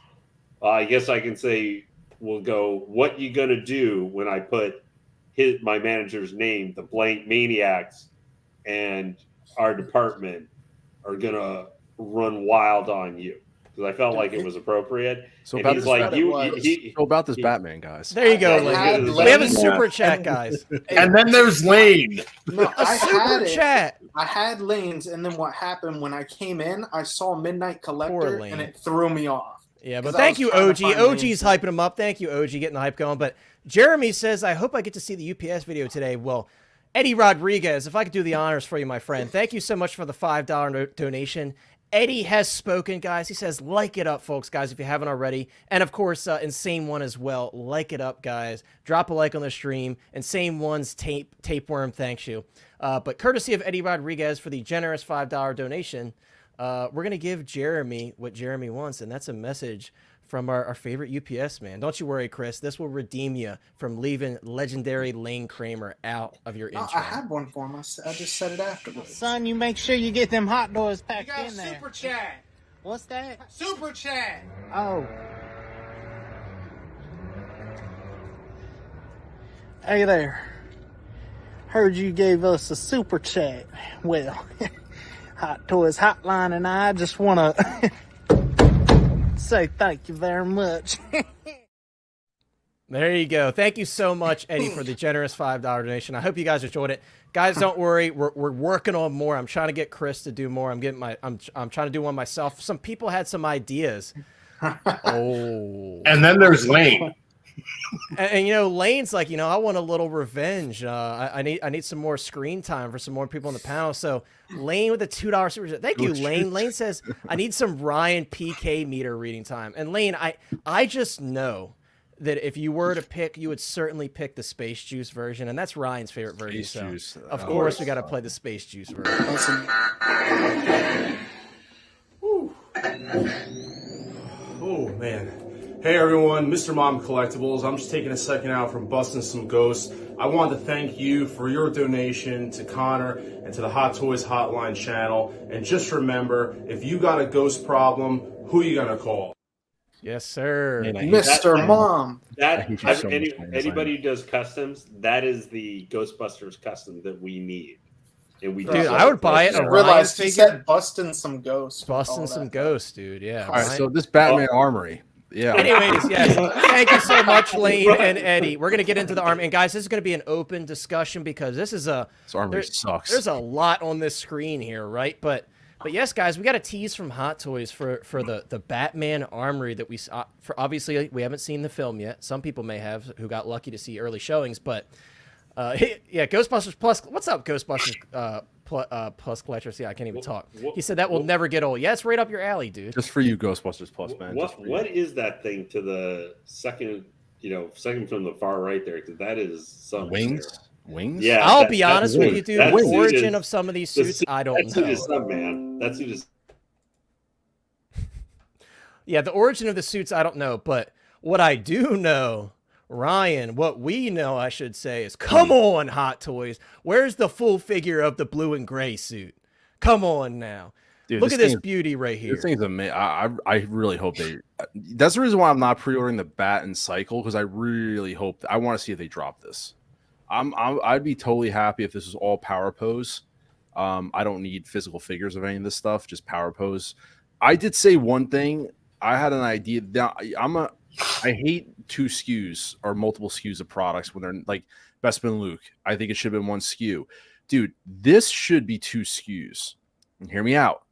I guess I can say, we'll go, what you going to do when I put my manager's name, the blank maniacs and our department are going to run wild on you? Because I felt like it was appropriate. So and about he's this, like, so about this Batman, guys. There you go, Yeah, Lane. Lane. We have a super chat, guys. And then there's Lane. No, A super chat. I had Lane's, and then what happened when I came in, I saw Midnight Poor Collector, Lane. and it threw me off. Yeah, but 'Cause I thank was you, trying to OG. find OG's Lane's hyping him up. Thank you, OG, getting the hype going. But Jeremy says, I hope I get to see the UPS video today. Well, Eddie Rodriguez, if I could do the honors for you, my friend. Thank you so much for the $5 donation. Eddie has spoken, guys. He says, like it up, folks, guys, if you haven't already. And, of course, Insane One as well. Like it up, guys. Drop a like on the stream. Insane One's tapeworm, thanks you. But courtesy of Eddie Rodriguez for the generous $5 donation, we're going to give Jeremy what Jeremy wants, and that's a message from our favorite UPS man. Don't you worry, Chris. This will redeem you from leaving legendary Lane Kramer out of your No, intro. I had one for him. I just said it afterwards. Son, you make sure you get them hot doors packed You got in there. super chat. What's that? Super chat. Oh. Hey there. Heard you gave us a super chat. Well, Hot Toys Hotline and I just want to say thank you very much. There you go. Thank you so much, Eddie, for the generous $5 donation. I hope you guys enjoyed it. Guys, don't worry. We're working on more. I'm trying to get Chris to do more. I'm trying to do one myself. Some people had some ideas. Oh. And then there's Lane. And you know, Lane's like, you know, I want a little revenge. I need some more screen time for some more people on the panel. So Lane with a $2 super chat. Thank you, Lane. Lane says, I need some Ryan PK meter reading time. And Lane, I just know that if you were to pick, you would certainly pick the Space Juice version, and that's Ryan's favorite version. Space Juice. So of course we got to play the Space Juice version. Oh, man. Hey, everyone. Mr. Mom Collectibles. I'm just taking a second out from busting some ghosts. I want to thank you for your donation to Connor and to the Hot Toys Hotline channel. And just remember, if you got a ghost problem, who you going to call? Yes, sir. Mr. Mom. Anybody who does customs, that is the Ghostbusters custom that we need. And we Dude, I would buy it. I A realized Ryan he figure? said busting some ghosts. Busting some ghosts, dude. Yeah. All right, so this Batman armory. Yeah. Anyways, yes. Thank you so much, Lane and Eddie. We're gonna get into the army, and guys, this is gonna be an open discussion because this armory sucks. There's a lot on this screen here, right? But yes, guys, we got a tease from Hot Toys for the Batman armory that we saw. For obviously, we haven't seen the film yet. Some people may have who got lucky to see early showings, but yeah, Ghostbusters Plus. What's up, Ghostbusters Plus collectors? Yeah, I can't even talk. He said that will never get old. Yeah, it's right up your alley, dude. Just for you, Ghostbusters Plus, man. What is that thing to the second from the far right there? Because that is some wings. Wings? Yeah, I'll be honest with you, dude. The origin of some of these suits, I don't know. That suit is some, man. That suit is. Yeah, the origin of the suits, I don't know. But what I do know, Ryan, what we know, I should say, is come on, Hot Toys. Where's the full figure of the blue and gray suit? Come on now. Dude, Look at this beauty right here. This thing's amazing. I really hope they. That's the reason why I'm not pre-ordering the Bat and Cycle, because I really hope I want to see if they drop this. I'd be totally happy if this is all power pose. I don't need physical figures of any of this stuff, just power pose. I did say one thing. I had an idea. Now, I hate 2 SKUs or multiple SKUs of products when they're like Bespin Luke. I think it should have been 1 SKU. Dude, this should be 2 SKUs. And hear me out.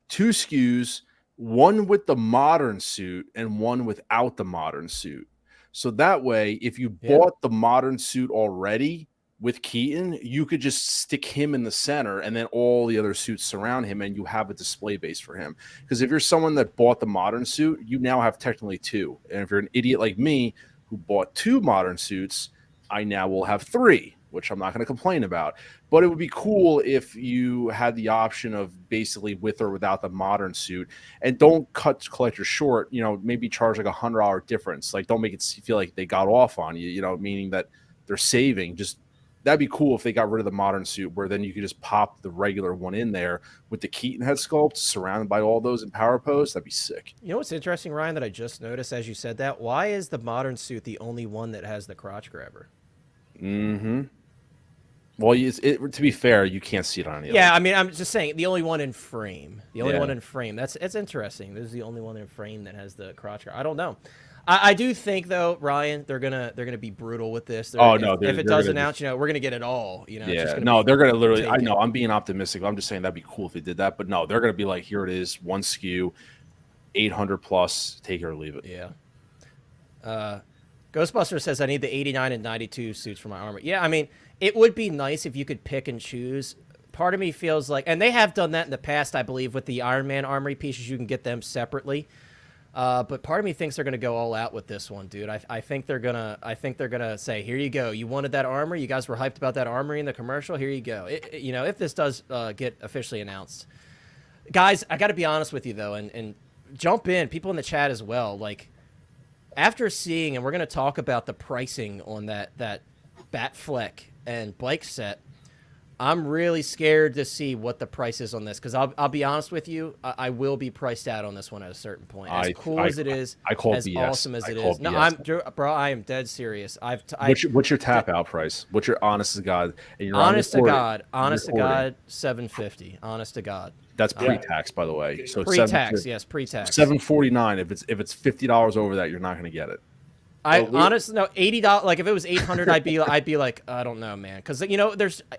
2 SKUs, one with the modern suit and one without the modern suit. So that way, if you bought the modern suit already with Keaton, you could just stick him in the center and then all the other suits surround him and you have a display base for him. Because if you're someone that bought the modern suit, you now have technically 2. And if you're an idiot like me who bought 2 modern suits, I now will have 3, which I'm not going to complain about. But it would be cool if you had the option of basically with or without the modern suit, and don't cut collectors short, maybe charge like $100 difference. Like, don't make it feel like they got off on you, meaning that they're saving. Just that'd be cool if they got rid of the modern suit, where then you could just pop the regular one in there with the Keaton head sculpt surrounded by all those in power pose. That'd be sick. You know what's interesting, Ryan, that I just noticed as you said that? Why is the modern suit the only one that has the crotch grabber? Mm-hmm. Well, to be fair, you can't see it on any. Yeah, I mean, I'm just saying the only one in frame. The only one in frame. It's interesting. This is the only one in frame that has the crotch grabber. I don't know. I do think though, Ryan, they're gonna be brutal with this. If it does announce, we're gonna get it all. They're gonna literally. I know I'm being optimistic. I'm just saying that'd be cool if they did that. But no, they're gonna be like, here it is, 1 SKU, 800 plus, take it or leave it. Yeah. Ghostbuster says, I need the 89 and 92 suits for my armor. Yeah, I mean, it would be nice if you could pick and choose. Part of me feels like, and they have done that in the past, I believe, with the Iron Man armory pieces. You can get them separately. But part of me thinks they're going to go all out with this one, dude. I think they're gonna say, here you go. You wanted that armor. You guys were hyped about that armory in the commercial. Here you go. If this does get officially announced. Guys, I got to be honest with you, though, and jump in. People in the chat as well. Like, after seeing, and we're going to talk about the pricing on that Batfleck and bike set, I'm really scared to see what the price is on this, because I'll be honest with you, I will be priced out on this one at a certain point. As cool as it is, as awesome as it is. No, I am dead serious. What's your tap out price? What's your honest to God? And you're honest to God, $750. Honest to God. That's pre-tax, by the way. So pre-tax, yes, pre-tax. $749. If it's $50 over that, you're not going to get it. Honestly, no, $80. Like, if it was $800, I'd be like, I don't know, man, because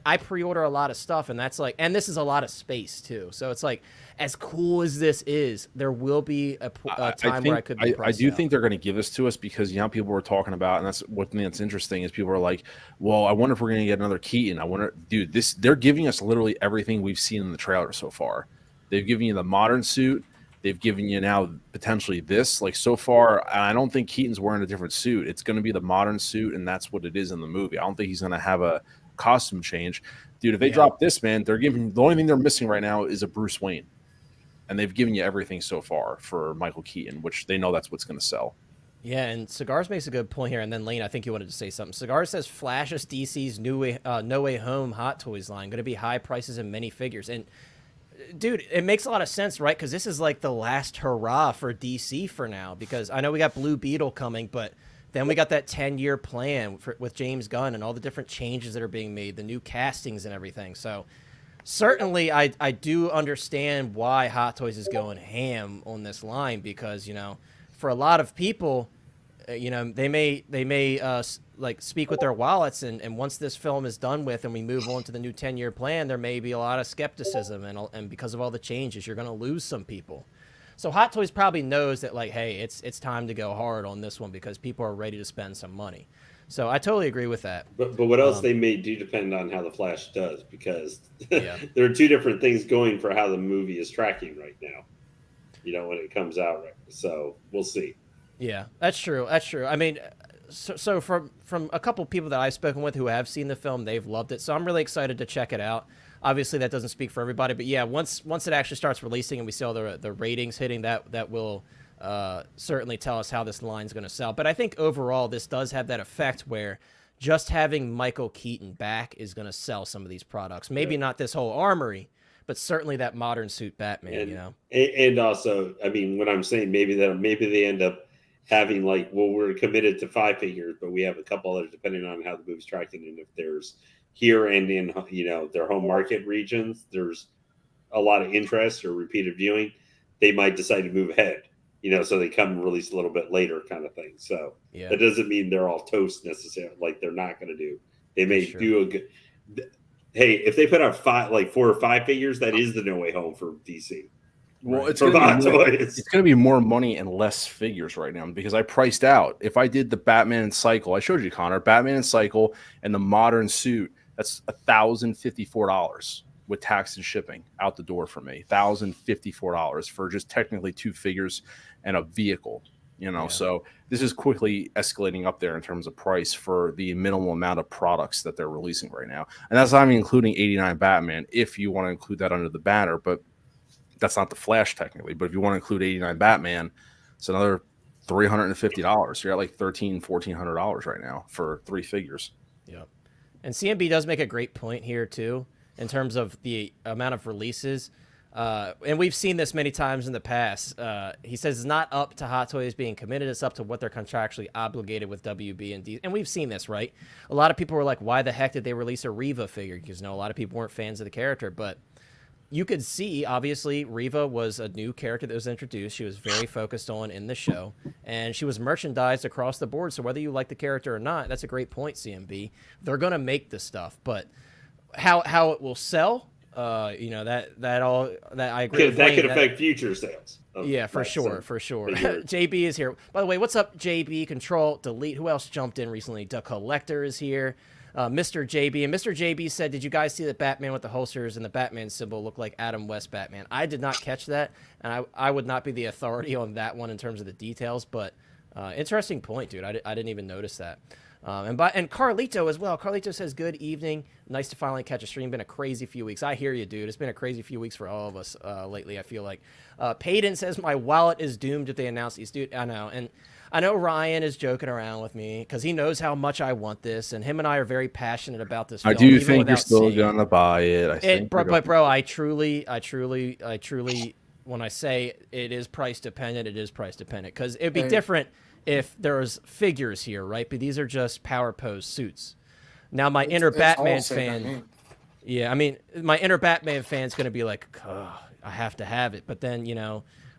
I pre-order a lot of stuff, and that's like, and this is a lot of space too. So it's like, as cool as this is, there will be a time where I could be priced I do out. think they're going to give this to us, because people were talking about, and that's that's interesting, is people are like, well, I wonder if we're going to get another Keaton. I wonder, dude, they're giving us literally everything we've seen in the trailer so far. They've given you the modern suit. They've given you now potentially this. Like, so far, I don't think Keaton's wearing a different suit. It's going to be the modern suit, and that's what it is in the movie. I don't think he's going to have a costume change. Dude, if they drop this, man, the only thing they're missing right now is a Bruce Wayne. And they've given you everything so far for Michael Keaton, which they know that's what's going to sell. Yeah, and Cigars makes a good point here. And then, Lane, I think you wanted to say something. Cigars says, Flash is DC's No Way Home Hot Toys line. Going to be high prices and many figures. And dude, it makes a lot of sense, right? Because this is like the last hurrah for DC for now. Because I know we got Blue Beetle coming, but then we got that 10-year plan with James Gunn and all the different changes that are being made, the new castings and everything. So certainly I do understand why Hot Toys is going ham on this line, because, for a lot of people, they may like speak with their wallets, and once this film is done with and we move on to the new 10-year plan, there may be a lot of skepticism, and because of all the changes, you're going to lose some people. So Hot Toys probably knows that, like, hey, it's time to go hard on this one because people are ready to spend some money. So I totally agree with that. But what else they may do depend on how the Flash does, because there are two different things going for how the movie is tracking right now. When it comes out, right? So we'll see. Yeah, that's true. That's true. I mean, so from a couple people that I've spoken with who have seen the film, they've loved it. So I'm really excited to check it out. Obviously, that doesn't speak for everybody, but yeah, once it actually starts releasing and we see all the ratings hitting, that will certainly tell us how this line's going to sell. But I think overall, this does have that effect where just having Michael Keaton back is going to sell some of these products. Maybe not this whole armory, but certainly that modern suit Batman, and, you know. And also, I mean, when I'm saying maybe they end up having like, well, we're committed to 5 figures, but we have a couple others depending on how the movie's tracking, and if there's here and in their home market regions, there's a lot of interest or repeated viewing, they might decide to move ahead. So they come and release a little bit later, kind of thing. So that doesn't mean they're all toast necessarily. Like they're not going to do. They may do a good. Hey, if they put out 4 or 5 figures, that is the No Way Home for DC. Well, it's going to be more money and less figures right now because I priced out. If I did the Batman and Cycle, I showed you, Connor, Batman and Cycle and the modern suit, that's $1,054 with tax and shipping out the door for me. $1,054 for just technically 2 figures and a vehicle. So this is quickly escalating up there in terms of price for the minimal amount of products that they're releasing right now. And that's not even including 89 Batman, if you want to include that under the banner, but that's not the Flash technically. But if you want to include 89 Batman, it's another $350. You're at like $1,300, $1,400 right now for 3 figures. Yep. And CMB does make a great point here too, in terms of the amount of releases. And we've seen this many times in the past. He says it's not up to Hot Toys being committed. It's up to what they're contractually obligated with WB and D. And we've seen this, right? A lot of people were like, why the heck did they release a Reva figure? Because, a lot of people weren't fans of the character. But you could see, obviously, Reva was a new character that was introduced. She was very focused on in the show. And she was merchandised across the board. So whether you like the character or not, that's a great point, CMB. They're going to make this stuff. But how it will sell... that I agree. That could affect future sales. Yeah, for sure. JB is here. By the way, what's up, JB? Control, delete. Who else jumped in recently? The Collector is here. Mr. JB. And Mr. JB said, did you guys see that Batman with the holsters and the Batman symbol look like Adam West Batman? I did not catch that, and I would not be the authority on that one in terms of the details, but interesting point, dude. I didn't even notice that. And Carlito as well. Carlito says, good evening. Nice to finally catch a stream. Been a crazy few weeks. I hear you, dude. It's been a crazy few weeks for all of us lately, I feel like. Payton says, my wallet is doomed if they announce these. Dude, I know. And I know Ryan is joking around with me because he knows how much I want this. And him and I are very passionate about this film. I do think you're still going to buy it. Bro, I truly, when I say it is price dependent, it is price dependent. Because it'd be different if there's figures here, right? But these are just power pose suits. Now, my inner Batman fan, my inner Batman fan's going to be like, I have to have it. But then,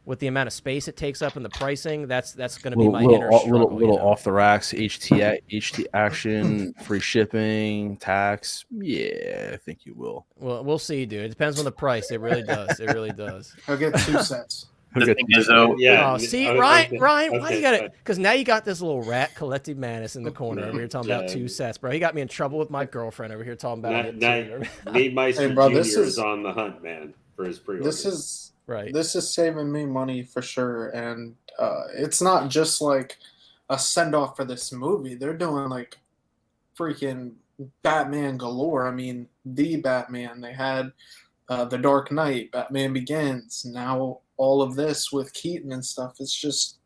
with the amount of space it takes up and the pricing, that's going to be my inner struggle. Little off the racks, HT action, free shipping, tax. Yeah, I think you will. Well, we'll see, dude. It depends on the price. It really does. It really does. I'll get 2 sets. The thing is, though, see, Ryan, why do you got it? Because now you got this little rat collective madness in the corner over here talking about 2 sets, bro. He got me in trouble with my girlfriend over here talking about it. Nate Meister Jr. is on the hunt, man, for his pre-order. This is saving me money for sure, and it's not just like a send off for this movie. They're doing like freaking Batman galore. I mean, the Batman. They had The Dark Knight, Batman Begins. Now all of this with Keaton and stuff. It's just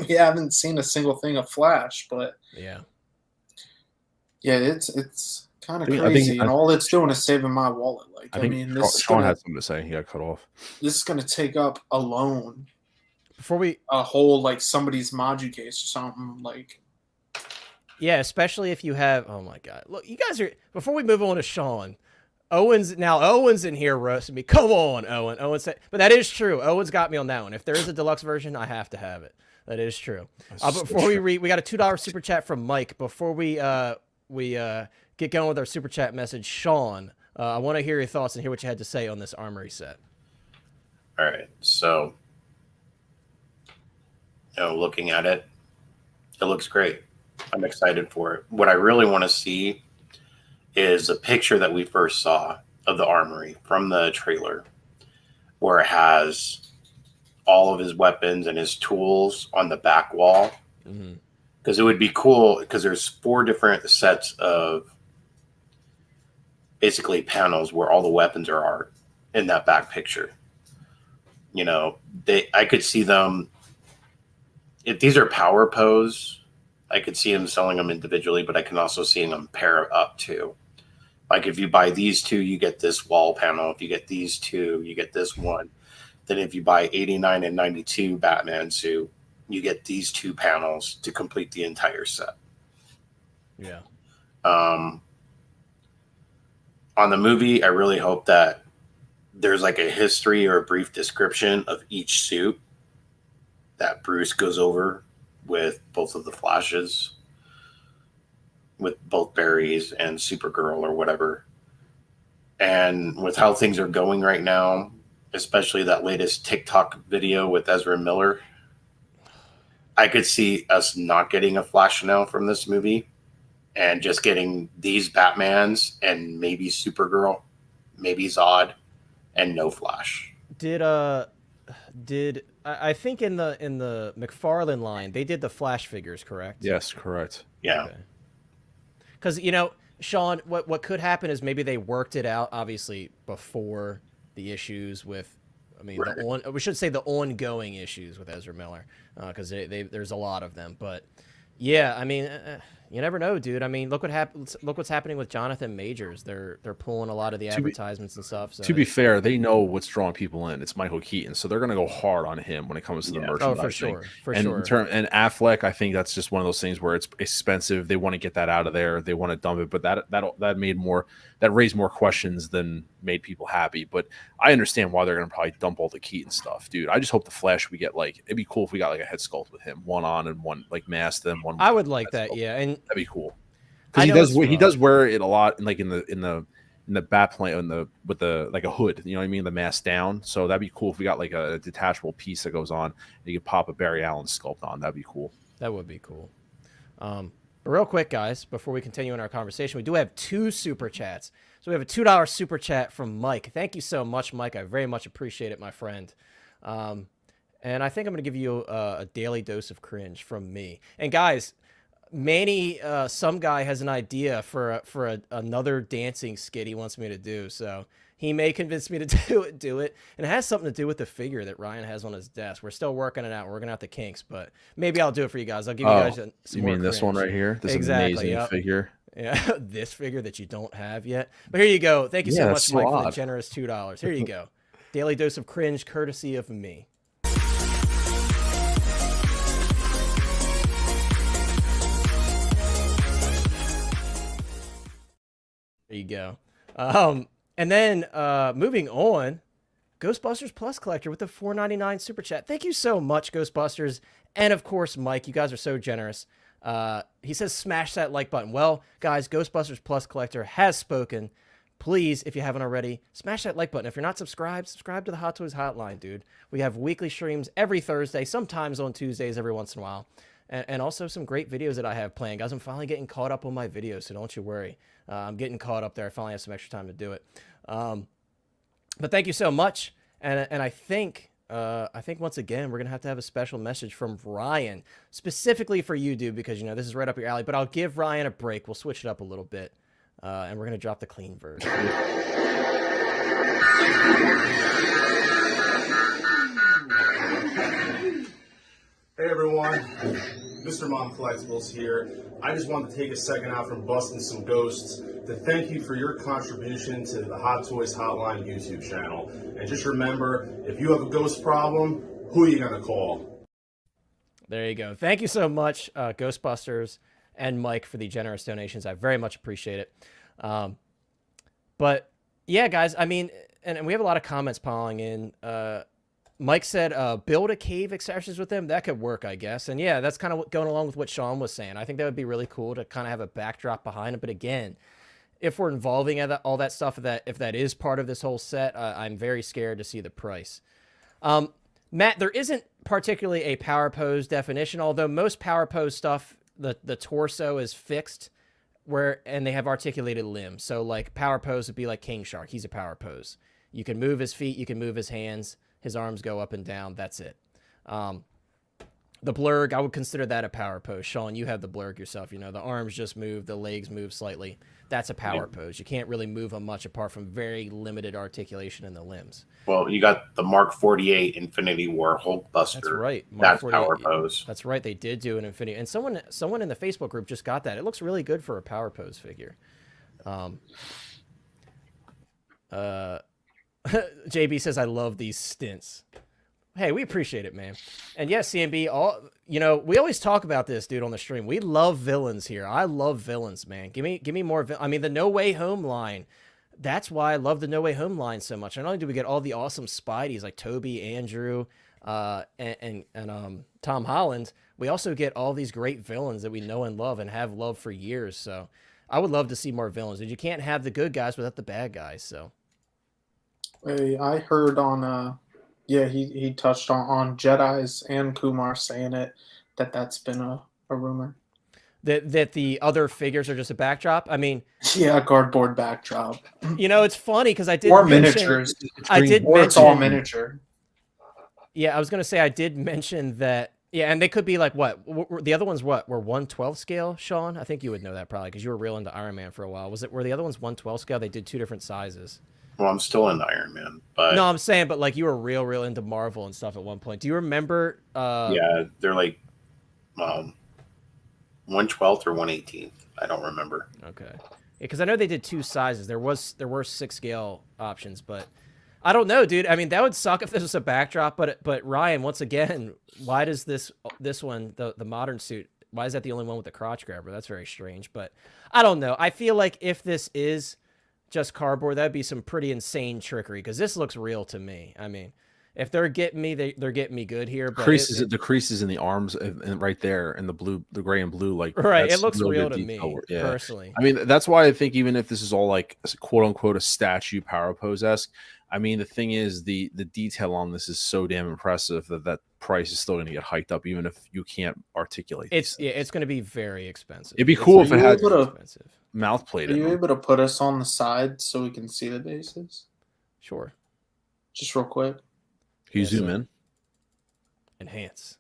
we haven't seen a single thing of Flash, but yeah, it's kind of crazy, and all it's doing is saving my wallet. Like, I mean, Sean had something to say. He got cut off. This is going to take up alone before a whole like somebody's Maju case or something like. Yeah, especially if you have. Oh my God! Look, you guys are. Before we move on to Sean. Owen's in here roasting me. Come on, Owen. Owen said, but that is true. Owen's got me on that one. If there is a deluxe version, I have to have it. That is true. Before we read, we got a $2 super chat from Mike. Before we get going with our super chat message, Sean, I want to hear your thoughts and hear what you had to say on this armory set. All right, so looking at it, it looks great. I'm excited for it. What I really want to see is a picture that we first saw of the armory from the trailer where it has all of his weapons and his tools on the back wall. Because it would be cool because there's 4 different sets of basically panels where all the weapons are in that back picture. I could see them, if these are power pose, I could see them selling them individually, but I can also see them pair up too. Like if you buy these two, you get this wall panel. If you get these two, you get this one. Then if you buy 89 and 92 Batman suit, you get these two panels to complete the entire set. Yeah. On the movie, I really hope that there's like a history or a brief description of each suit that Bruce goes over with both of the Flashes, with both Barry's and Supergirl or whatever. And with how things are going right now, especially that latest TikTok video with Ezra Miller, I could see us not getting a Flash now from this movie and just getting these Batmans and maybe Supergirl, maybe Zod, and no Flash. Did I think in the McFarlane line they did the Flash figures, correct? Yes, correct. Yeah. Because Sean, what could happen is maybe they worked it out obviously before the issues with, we should say the ongoing issues with Ezra Miller, because there's a lot of them. But yeah, I mean, you never know, dude. I mean, look what's happening with Jonathan Majors. They're pulling a lot of the advertisements and stuff. So to be fair, they know what's drawing people in. It's Michael Keaton, so they're going to go hard on him when it comes to the merchandising. Oh, for sure, And Affleck, I think that's just one of those things where it's expensive. They want to get that out of there. They want to dump it, but that raised more questions than made people happy. But I understand why they're going to probably dump all the Keaton stuff, dude. I just hope the Flash we get it'd be cool if we got a head sculpt with him, one on and one masked, and one. I would like that, yeah, and that'd be cool. Because he does wear it a lot, in the bat plane, with a hood. You know what I mean? The mask down. So that'd be cool if we got a detachable piece that goes on. And you could pop a Barry Allen sculpt on. That'd be cool. That would be cool. But real quick, guys, before we continue in our conversation, we do have 2 super chats. So we have a $2 super chat from Mike. Thank you so much, Mike. I very much appreciate it, my friend. And I think I'm going to give you a daily dose of cringe from me. And guys, Manny, some guy has an idea for another dancing skit he wants me to do. So he may convince me to do it. And it has something to do with the figure that Ryan has on his desk. We're still working it out. We're working out the kinks, but maybe I'll do it for you guys. I'll give you guys some You mean this one right here? This amazing figure? Yeah, this figure that you don't have yet. But here you go. Thank you so much, Mike, for the generous $2. Here you go. Daily dose of cringe, courtesy of me. There you go. And then moving on, Ghostbusters Plus Collector with the $4.99 super chat. Thank you so much, Ghostbusters. And of course, Mike, you guys are so generous. He says, smash that like button. Well, guys, Ghostbusters Plus Collector has spoken. Please, if you haven't already, smash that like button. If you're not subscribed, subscribe to the Hot Toys Hotline, dude. We have weekly streams every Thursday, sometimes on Tuesdays every once in a while. And also some great videos that I have planned. Guys, I'm finally getting caught up on my videos, so don't you worry. I'm getting caught up there. I finally have some extra time to do it. But thank you so much. And I think once again, we're going to have a special message from Ryan, specifically for you, dude, because, this is right up your alley. But I'll give Ryan a break. We'll switch it up a little bit. And we're going to drop the clean version. Hey everyone, Mr. Mom Collectibles here. I just wanted to take a second out from busting some ghosts to thank you for your contribution to the Hot Toys Hotline YouTube channel. And just remember, if you have a ghost problem, who are you going to call? There you go. Thank you so much, Ghostbusters and Mike, for the generous donations. I very much appreciate it. But yeah, guys, I mean, and we have a lot of comments piling in. Mike said, build a cave accessories with them. That could work, I guess. And yeah, that's kind of going along with what Sean was saying. I think that would be really cool to kind of have a backdrop behind it. But again, if we're involving all that stuff, if that is part of this whole set, I'm very scared to see the price. Matt, there isn't particularly a power pose definition, although most power pose stuff, the torso is fixed and they have articulated limbs. So like power pose would be like King Shark. He's a power pose. You can move his feet. You can move his hands. His arms go up and down. That's it. The blurg, I would consider that a power pose. Sean, you have the blurg yourself. The arms just move. The legs move slightly. That's a power pose. You can't really move them much apart from very limited articulation in the limbs. Well, you got the Mark 48 Infinity War Hulkbuster. That's right. That's power pose. That's right. They did do an Infinity. And someone in the Facebook group just got that. It looks really good for a power pose figure. JB says, I love these stints. Hey, we appreciate it, man. And yes, CMB, we always talk about this, dude, on the stream. We love villains here. I love villains, man. Give me more. I mean, the No Way Home line. That's why I love the No Way Home line so much. Not only do we get all the awesome Spideys like Toby, Andrew, and Tom Holland, we also get all these great villains that we know and love and have loved for years. So I would love to see more villains. You can't have the good guys without the bad guys. So Hey, I heard on yeah, he touched on Jedi's and Kumar saying that's been a rumor. That the other figures are just a backdrop. I mean, Yeah, cardboard backdrop. It's funny because I did Or mention, miniatures. or it's all miniature. Yeah, I was gonna say I did mention that. Yeah, and they could be like what? The other ones what? Were 1/12 scale, Sean? I think you would know that probably because you were real into Iron Man for a while. Were the other ones 1/12 scale? They did 2 different sizes. Well, I'm still in Iron Man, but No, I'm saying, but like you were real into Marvel and stuff at one point. Do you remember? yeah, they're like 1/12 or 1/18. I don't remember. Okay, because I know they did 2 sizes. There were 6 scale options, but I don't know, dude. I mean, that would suck if this was a backdrop. But Ryan, once again, why does this one, the modern suit, why is that the only one with the crotch grabber? That's very strange. But I don't know. I feel like if this is just cardboard, that'd be some pretty insane trickery because this looks real to me. I mean, if they're getting me, they're getting me good here. But the creases in the arms and right there in the blue, the gray and blue, like right, it looks real to me personally. I mean, that's why I think even if this is all like quote unquote a statue power pose esque, I mean, the thing is the detail on this is so damn impressive that price is still going to get hiked up, even if you can't articulate. It's going to be very expensive. It'd be cool if it had expensive mouth plate. Are you able to put us on the side so we can see the bases? Sure. Just real quick. Can you zoom in? Enhance.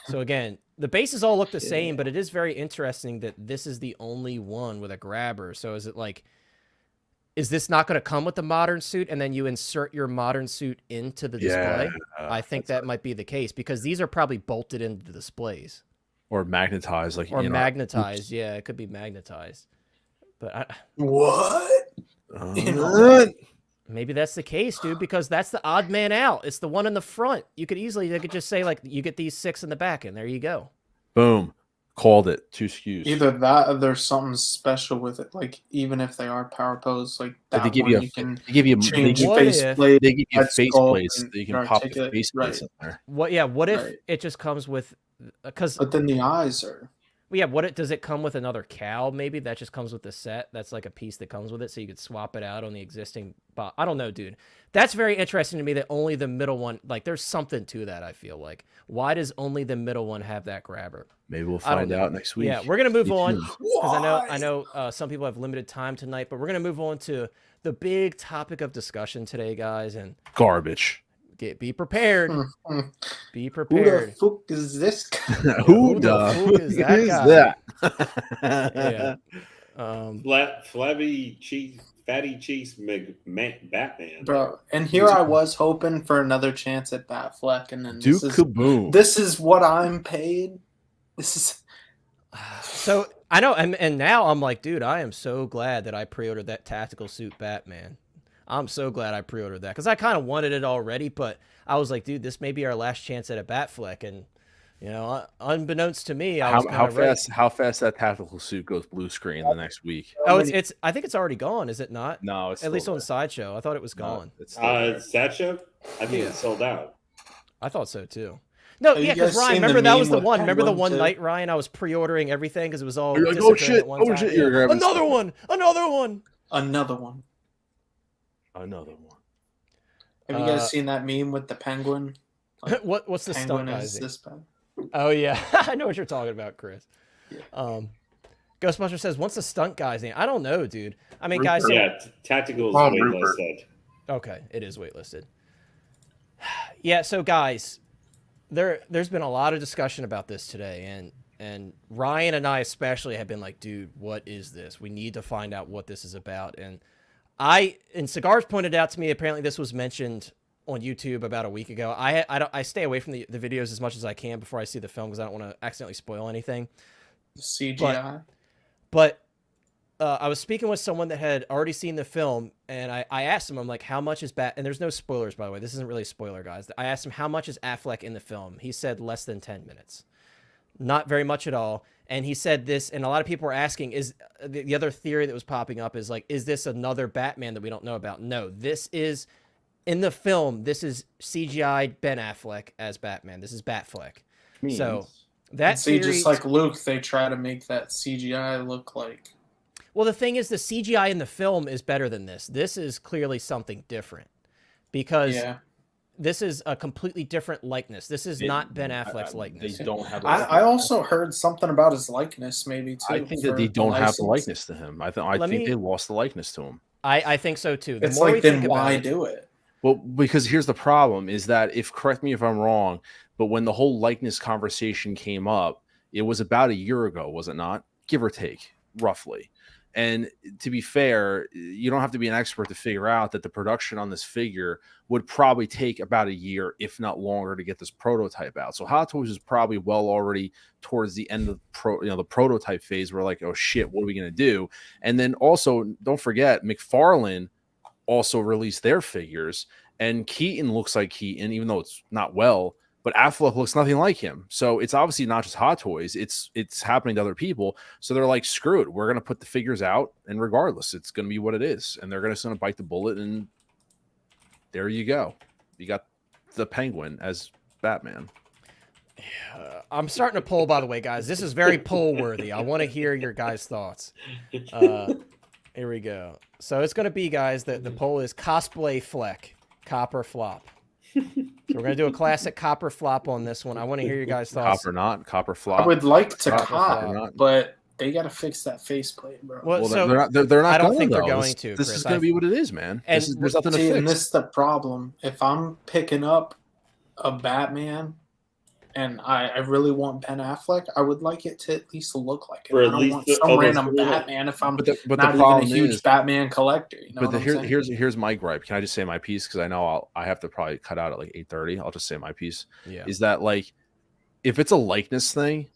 So again, the bases all look the same, but it is very interesting that this is the only one with a grabber. So is this not going to come with the modern suit and then you insert your modern suit into the display? I think that might be the case because these are probably bolted into the displays. Or magnetized. Magnetized. Yeah, it could be magnetized. But what? Maybe that's the case, dude, because that's the odd man out. It's the one in the front. They could just say, like, you get these 6 in the back, and there you go. Boom. Called it. 2 SKUs. Either that or there's something special with it. Like, even if they are power pose, like that they give one, you you can change faceplate. They give you faceplates. You can pop the faceplates in there. What if it just comes with... But then the eyes are... Well, yeah, does it come with another cowl? Maybe that just comes with the set. That's like a piece that comes with it, so you could swap it out on the existing. I don't know, dude. That's very interesting to me. That only the middle one, like, there's something to that. I feel like, why does only the middle one have that grabber? Maybe we'll find out next week. Yeah, we're gonna move on because I know some people have limited time tonight, but we're gonna move on to the big topic of discussion today, guys. And garbage. Be prepared. Be prepared. Who the fuck is this guy? Who the fuck is that guy? Yeah. Flabby cheese, fatty cheese, Batman. Bro, and here I was hoping for another chance at Batfleck, and then kaboom. This is what I'm paid. This is so I know, and now I'm like, dude, I am so glad that I pre-ordered that tactical suit Batman. I'm so glad I pre-ordered that because I kind of wanted it already, but I was like, dude, this may be our last chance at a Batfleck, and unbeknownst to me, I was how fast that tactical suit goes blue screen the next week. Oh, it's I think it's already gone, is it not? No, it's at least on Sideshow. I thought it was gone. Sideshow? I think it's sold out. I thought so too. No, yeah, because Ryan, remember that was the one. Remember the one night, Ryan? I was pre-ordering everything because it was all. You're like, oh shit! You're another one. Have you guys seen that meme with the penguin? Like, what's the stunt guy? This bad. Oh yeah, I know what you're talking about, Chris. Yeah. Ghostbuster says, "What's the stunt guy's name?" I don't know, dude. I mean, guys. Tactical is waitlisted. Okay, it is waitlisted. Yeah, so guys, there's been a lot of discussion about this today, and Ryan and I especially have been like, dude, what is this? We need to find out what this is about. And Cigars pointed out to me, apparently this was mentioned on YouTube about a week ago. I stay away from the videos as much as I can before I see the film because I don't want to accidentally spoil anything. CGI. But I was speaking with someone that had already seen the film, and I asked him, I'm like, how much is and there's no spoilers, by the way. This isn't really a spoiler, guys. I asked him, how much is Affleck in the film? He said less than 10 minutes. Not very much at all. And he said this, and a lot of people were asking, is the other theory that was popping up is like, is this another Batman that we don't know about? No, this is, in the film, this is CGI Ben Affleck as Batman. This is Batfleck. So that see, theory, just like Luke, they try to make that CGI look like. well, the thing is, the CGI in the film is better than this. This is clearly something different because this is a completely different likeness. This is not Ben Affleck's likeness. They don't have. I also heard something about his likeness, maybe too. I think that they don't have the likeness to him. I think they lost the likeness to him. I think so too. It's like, then why do it? Well, because here's the problem: is that correct me if I'm wrong, but when the whole likeness conversation came up, it was about a year ago, was it not? Give or take, roughly. And to be fair, you don't have to be an expert to figure out that the production on this figure would probably take about a year, if not longer, to get this prototype out. So Hot Toys is probably well already towards the end of the prototype phase. We're like, oh shit, what are we gonna do? And then also, don't forget, McFarlane also released their figures, and Keaton looks like Keaton, even though it's not well. But Affleck looks nothing like him. So it's obviously not just Hot Toys. It's happening to other people. So they're like, screw it. We're going to put the figures out. And regardless, it's going to be what it is. And they're going to bite the bullet. And there you go. You got the Penguin as Batman. I'm starting to poll, by the way, guys. This is very poll worthy. I want to hear your guys' thoughts. Here we go. So it's going to be, guys, the poll is cosplay Fleck, copper flop. So we're going to do a classic copper flop on this one. I want to hear your guys' thoughts. Copper not, copper flop. I would like to cop, but they got to fix that faceplate, bro. Well, so they're not. I don't think they're going to. This is going to be what it is, man. There's nothing to fix. And this is the problem. If I'm picking up a Batman and I really want Ben Affleck, I would like it to at least look like it. I don't want some random Batman if I'm not even a huge Batman collector. You know here's my gripe. Can I just say my piece? Because I know I have to probably cut out at like 8:30. I'll just say my piece. Yeah. Is that like, if it's a likeness thing,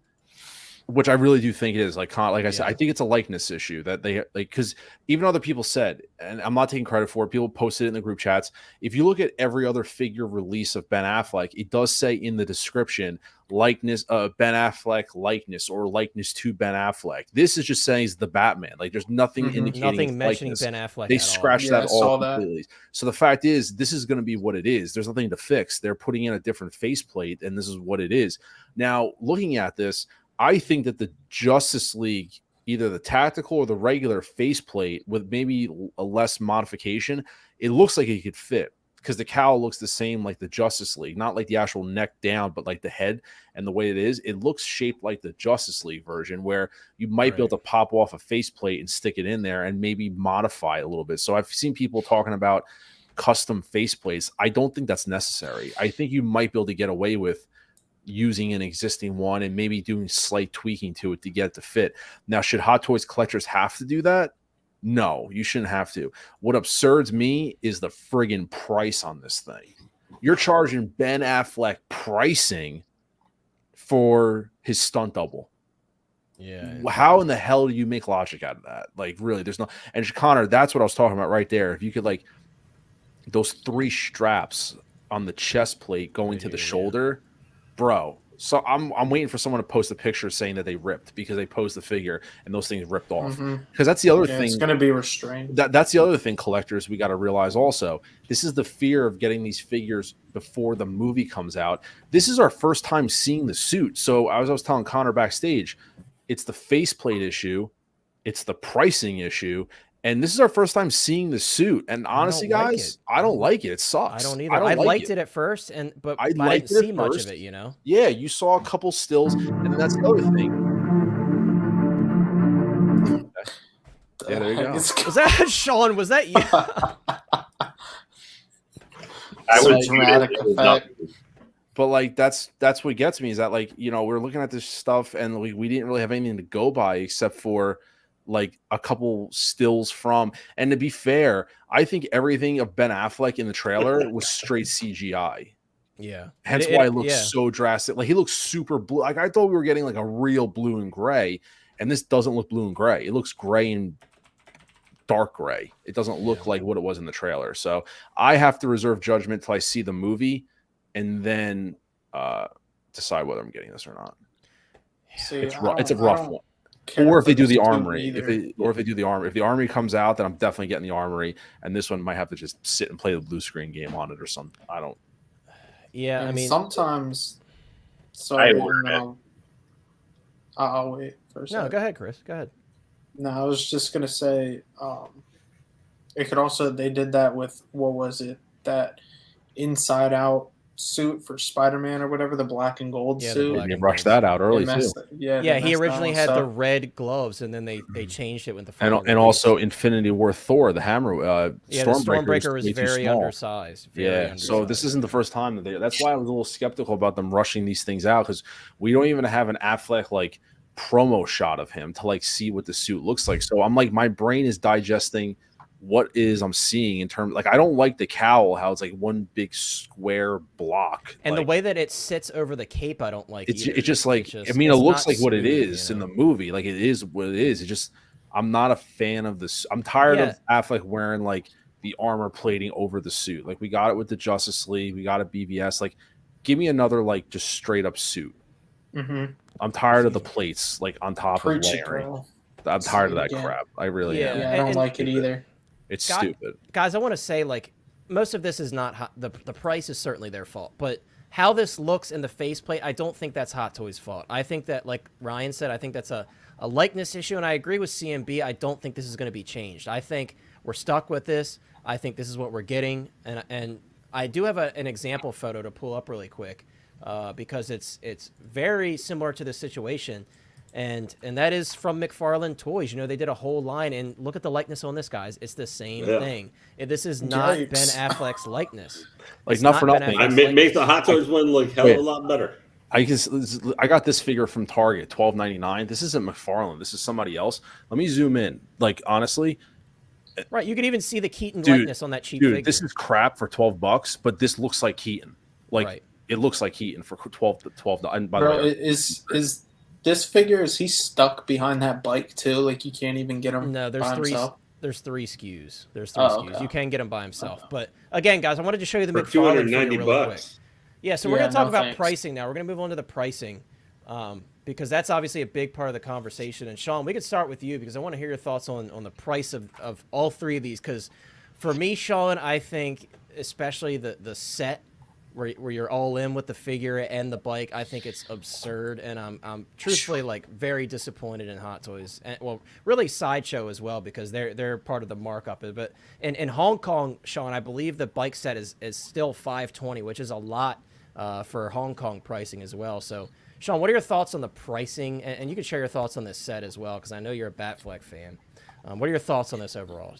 which I really do think it is, like I said, I think it's a likeness issue that they like, because even other people said, and I'm not taking credit for it, people posted it in the group chats. If you look at every other figure release of Ben Affleck, it does say in the description likeness, Ben Affleck likeness, or likeness to Ben Affleck. This is just saying he's the Batman. Like, there's nothing indicating nothing mentioning likeness. Ben Affleck. They scratched that all completely. So the fact is, this is going to be what it is. There's nothing to fix. They're putting in a different faceplate, and this is what it is. Now, looking at this, I think that the Justice League, either the tactical or the regular faceplate with maybe a less modification, it looks like it could fit, because the cowl looks the same like the Justice League, not like the actual neck down, but like the head and the way it is. It looks shaped like the Justice League version, where you might be able to pop off a faceplate and stick it in there and maybe modify a little bit. So I've seen people talking about custom faceplates. I don't think that's necessary. I think you might be able to get away with using an existing one and maybe doing slight tweaking to it to get it to fit. Now, should Hot Toys collectors have to do that? No, you shouldn't have to. What absurds me is the friggin' price on this thing. You're charging Ben Affleck pricing for his stunt double. Yeah. How in the hell do you make logic out of that? Like, really, there's no. And Connor, that's what I was talking about right there. If you could, like, those 3 straps on the chest plate going to the shoulder. Bro, so I'm waiting for someone to post a picture saying that they ripped, because they posed the figure and those things ripped off. Because that's the other thing. It's going to be restrained. That's the other thing, collectors, we got to realize also. This is the fear of getting these figures before the movie comes out. This is our first time seeing the suit. So as I was telling Connor backstage, it's the faceplate issue, it's the pricing issue, and this is our first time seeing the suit. And honestly, guys, I don't like it. It sucks. I don't either. I liked it at first, but I didn't see much of it, you know? Yeah, you saw a couple stills, and that's the other thing. Yeah, there you go. Was that Sean? Was that you? I would dramatic effect. But like that's what gets me, is that, like, you know, we're looking at this stuff and we didn't really have anything to go by except for like a couple stills from. And to be fair, I think everything of Ben Affleck in the trailer was straight CGI. Yeah. Hence why it looks so drastic. Like, he looks super blue. Like, I thought we were getting like a real blue and gray, and this doesn't look blue and gray. It looks gray and dark gray. It doesn't look like what it was in the trailer. So I have to reserve judgment till I see the movie, and then decide whether I'm getting this or not. See, It's a I rough don't one. care Or if for they do the the suit armory, either. if they do the armory, if the armory comes out, then I'm definitely getting the armory. And this one might have to just sit and play the blue screen game on it or something. I don't. Yeah, And I mean, sometimes. I Sorry, ordered it. no. I'll wait for a no, second. go ahead, Chris. Go ahead. No, I was just gonna say, it could also they did that with what was it, that Inside Out suit for Spider-Man or whatever, the black and gold Yeah, the suit. black They and rushed gold. that out early They too. messed it- Yeah, Yeah, they he messed that originally one had the up. red gloves, and then they changed it with the And final also release. Infinity War Thor, the hammer, Yeah, the Stormbreaker, Stormbreaker was way too very small. undersized. Very Yeah, so this undersized. isn't the first time that that's why I was a little skeptical about them rushing these things out, because we don't even have an Affleck like promo shot of him to like see what the suit looks like. So I'm like, my brain is digesting what is I'm seeing in terms, like, I don't like the cowl, how it's like one big square block, And like, the way that it sits over the cape, I don't like. it's either. just like, It's I mean, it it's looks not like what it smooth, is you in know? the movie, like it is what it is. It just, I'm not a fan of this. I'm tired Yeah. of Affleck wearing like the armor plating over the suit. Like we got it with the Justice League, we got a BVS. Like, give me another like just straight up suit. Mm-hmm. I'm tired of the plates like on top Preach of it, layering. girl. I'm Say tired of it that again. crap. I really am. Yeah, I don't and- like it either. It's God- stupid. Guys, I want to say, like, most of this is not the price is certainly their fault, but how this looks in the faceplate, I don't think that's Hot Toys' fault. I think that, like Ryan said, I think that's a likeness issue, and I agree with CMB. I don't think this is going to be changed. I think we're stuck with this. I think this is what we're getting, and I do have an example photo to pull up really quick because it's very similar to this situation. And that is from McFarlane Toys. You know, they did a whole line, and look at the likeness on this, guys. It's the same thing. This is not Yikes. Ben Affleck's likeness. Like, It's not for Ben nothing. Affleck's Make likeness. the Hot Toys one look hell of a lot better. I got this figure from Target, $12.99. This isn't McFarlane. This is somebody else. Let me zoom in. Like, honestly, Right, you could even see the Keaton Dude, likeness on that cheap dude, figure. this is crap for $12, but this looks like Keaton. Like, Right. it looks like Keaton for 12. And by the Bro, way, is this figure, is he stuck behind that bike too? Like you can't even get him No, there's by three. himself? There's three SKUs. There's three Oh, SKUs. okay. You can get him by himself. But again, guys, I wanted to show you the For McFarlane figure $290 really quick. bucks. Yeah, so we're Yeah, going to talk no about thanks. pricing now. We're going to move on to the pricing because that's obviously a big part of the conversation. And Sean, we could start with you because I want to hear your thoughts on the price of all three of these. Because for me, Sean, I think especially the set where you're all in with the figure and the bike, I think it's absurd. And I'm truthfully like very disappointed in Hot Toys. And, well, really Sideshow as well because they're part of the markup. But in Hong Kong, Sean, I believe the bike set is still $520, which is a lot for Hong Kong pricing as well. So, Sean, what are your thoughts on the pricing? And you can share your thoughts on this set as well, because I know you're a Batfleck fan. What are your thoughts on this overall?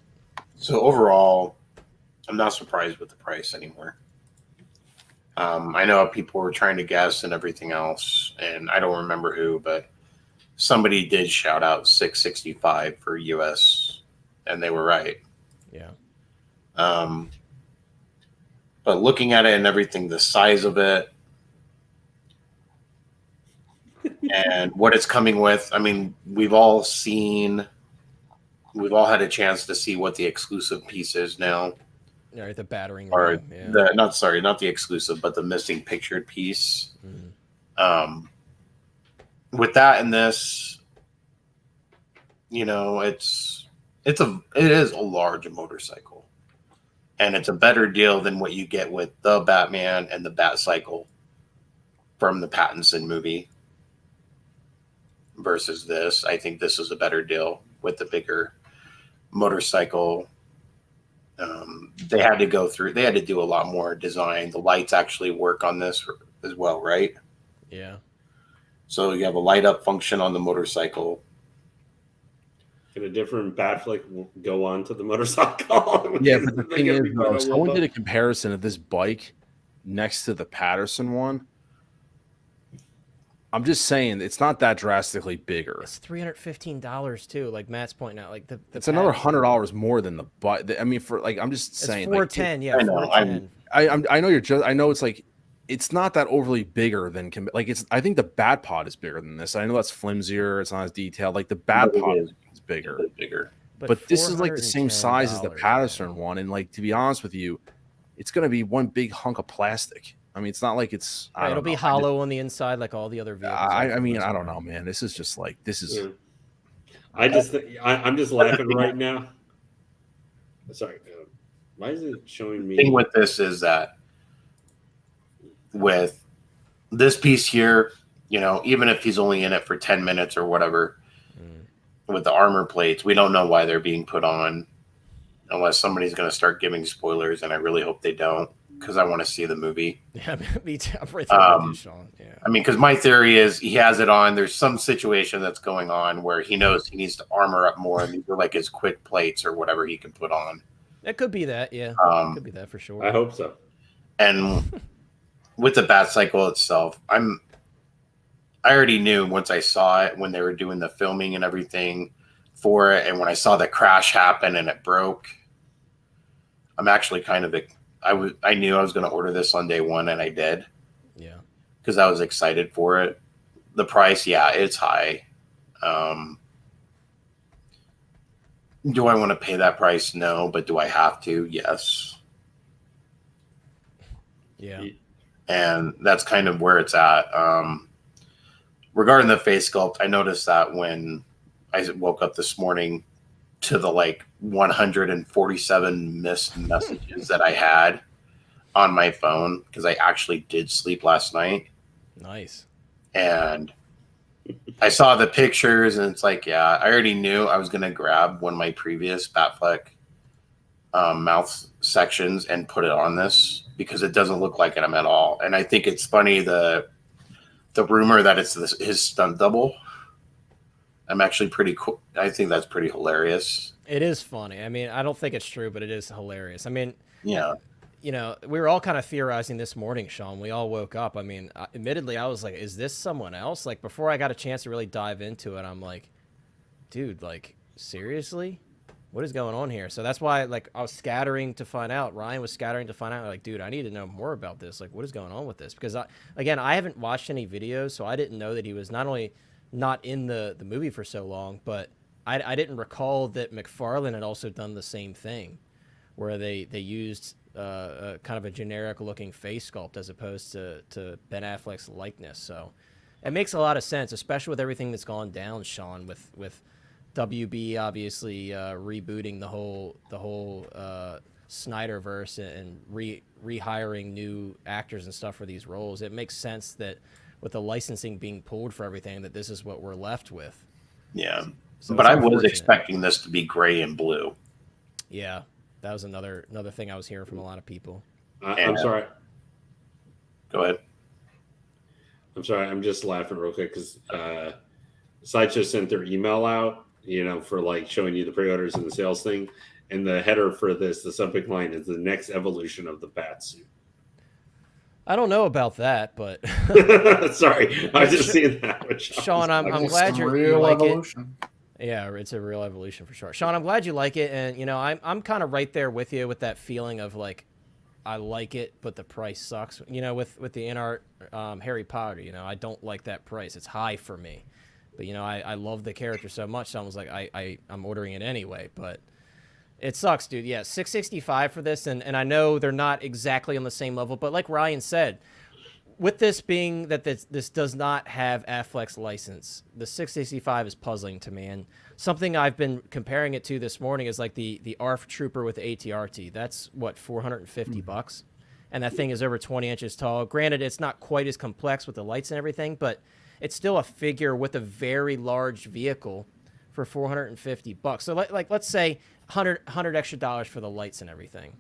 So overall, I'm not surprised with the price anymore. I know people were trying to guess and everything else, and I don't remember who, but somebody did shout out $665 for US, and they were right. Yeah. But looking at it and everything, the size of it and what it's coming with, I mean, we've all had a chance to see what the exclusive piece is now. All right, the battering Or ram, yeah. not the exclusive, but the missing pictured piece. Mhm. With that and this, you know, it is a large motorcycle, and it's a better deal than what you get with the Batman and the Batcycle from the Pattinson movie versus this. I think this is a better deal with the bigger motorcycle. They had to do a lot more design. The lights actually work on this as well, right? Yeah. So you have a light up function on the motorcycle. Can a different Batfleck go on to the motorcycle? yeah, but the They're thing gonna is, be though, going someone up. did a comparison of this bike next to the Patterson one. I'm just saying it's not that drastically bigger. It's $315 too, like Matt's pointing out. Like the It's another Pattinson. $100 more than the bike. I mean, for like, I'm just It's saying, $410, yeah, I know, $410. I know you're just. I know it's like it's not that overly bigger than like it's. I think the Bat Pod is bigger than this. I know that's flimsier. It's not as detailed. Like the Bat But it Pod is is bigger. a bit bigger. But this is like the same size as the $410, Patterson one, and like to be honest with you, it's going to be one big hunk of plastic. I mean, it's not like it's. Right, it'll be hollow on the inside, like all the other vehicles. I mean, I don't know, man. This is just like this is. Yeah. I'm just laughing right now. Sorry, why is it showing me? The thing with this is that with this piece here, you know, even if he's only in it for 10 minutes or whatever, with the armor plates, we don't know why they're being put on unless somebody's going to start giving spoilers, and I really hope they don't because I want to see the movie. Yeah, me too. I'm right there with you, Sean. Yeah. I mean, because my theory is he has it on. There's some situation that's going on where he knows he needs to armor up more, and these are like his quick plates or whatever he can put on. It could be that, yeah. It could be that for sure. I hope so. And with the Bat Cycle itself, I already knew once I saw it when they were doing the filming and everything for it, and when I saw the crash happen and it broke, I'm actually kind of I knew I was going to order this on day one, and I did. Yeah, because I was excited for it. The price, yeah, it's high. Do I want to pay that price? No, but do I have to? Yes. yeah. And that's kind of where it's at. Regarding the face sculpt, I noticed that when I woke up this morning to the like 147 missed messages that I had on my phone, because I actually did sleep last night. Nice. And I saw the pictures, and it's like, yeah, I already knew I was going to grab one of my previous Batfleck mouth sections and put it on this because it doesn't look like him at all. And I think it's funny, the rumor that it's his stunt double. I'm actually pretty cool. I think that's pretty hilarious. It is funny. I mean, I don't think it's true, but it is hilarious. I mean, yeah. You know, we were all kind of theorizing this morning, Sean. We all woke up. I mean, admittedly, I was like, is this someone else? Like, before I got a chance to really dive into it, I'm like, dude, like, seriously? What is going on here? So that's why, like, I was scattering to find out. Ryan was scattering to find out. Like, dude, I need to know more about this. Like, what is going on with this? Because, again, I haven't watched any videos, so I didn't know that he was not only not in the movie for so long, but I didn't recall that McFarlane had also done the same thing, where they used kind of a generic-looking face sculpt as opposed to Ben Affleck's likeness. So it makes a lot of sense, especially with everything that's gone down, Sean, with WB obviously rebooting the whole Snyderverse and rehiring new actors and stuff for these roles. It makes sense that with the licensing being pulled for everything, that this is what we're left with. Yeah, so but I was expecting this to be gray and blue. Yeah, that was another thing I was hearing from a lot of people. I'm sorry. Go ahead. I'm sorry. I'm just laughing real quick because Sideshow sent their email out, you know, for like showing you the pre-orders and the sales thing. And the header for this, the subject line is the next evolution of the bat suit. I don't know about that, but sorry, I was just seeing that. Sean, I'm glad you like evolution. It. Yeah, it's a real evolution for sure. Sean, I'm glad you like it, and you know, I'm kind of right there with you with that feeling of like, I like it, but the price sucks. You know, with the in-art Harry Potter, you know, I don't like that price. It's high for me, but you know, I love the character so much. So I was like, I'm ordering it anyway, but. It sucks, dude. Yeah, $665 for this, and I know they're not exactly on the same level, but like Ryan said, with this being that this does not have Affleck's license, the $665 is puzzling to me. And something I've been comparing it to this morning is like the ARF Trooper with the ATRT. That's what, $450, and that thing is over 20 inches tall. Granted, it's not quite as complex with the lights and everything, but it's still a figure with a very large vehicle for $450. So like let's say $100 extra for the lights and everything.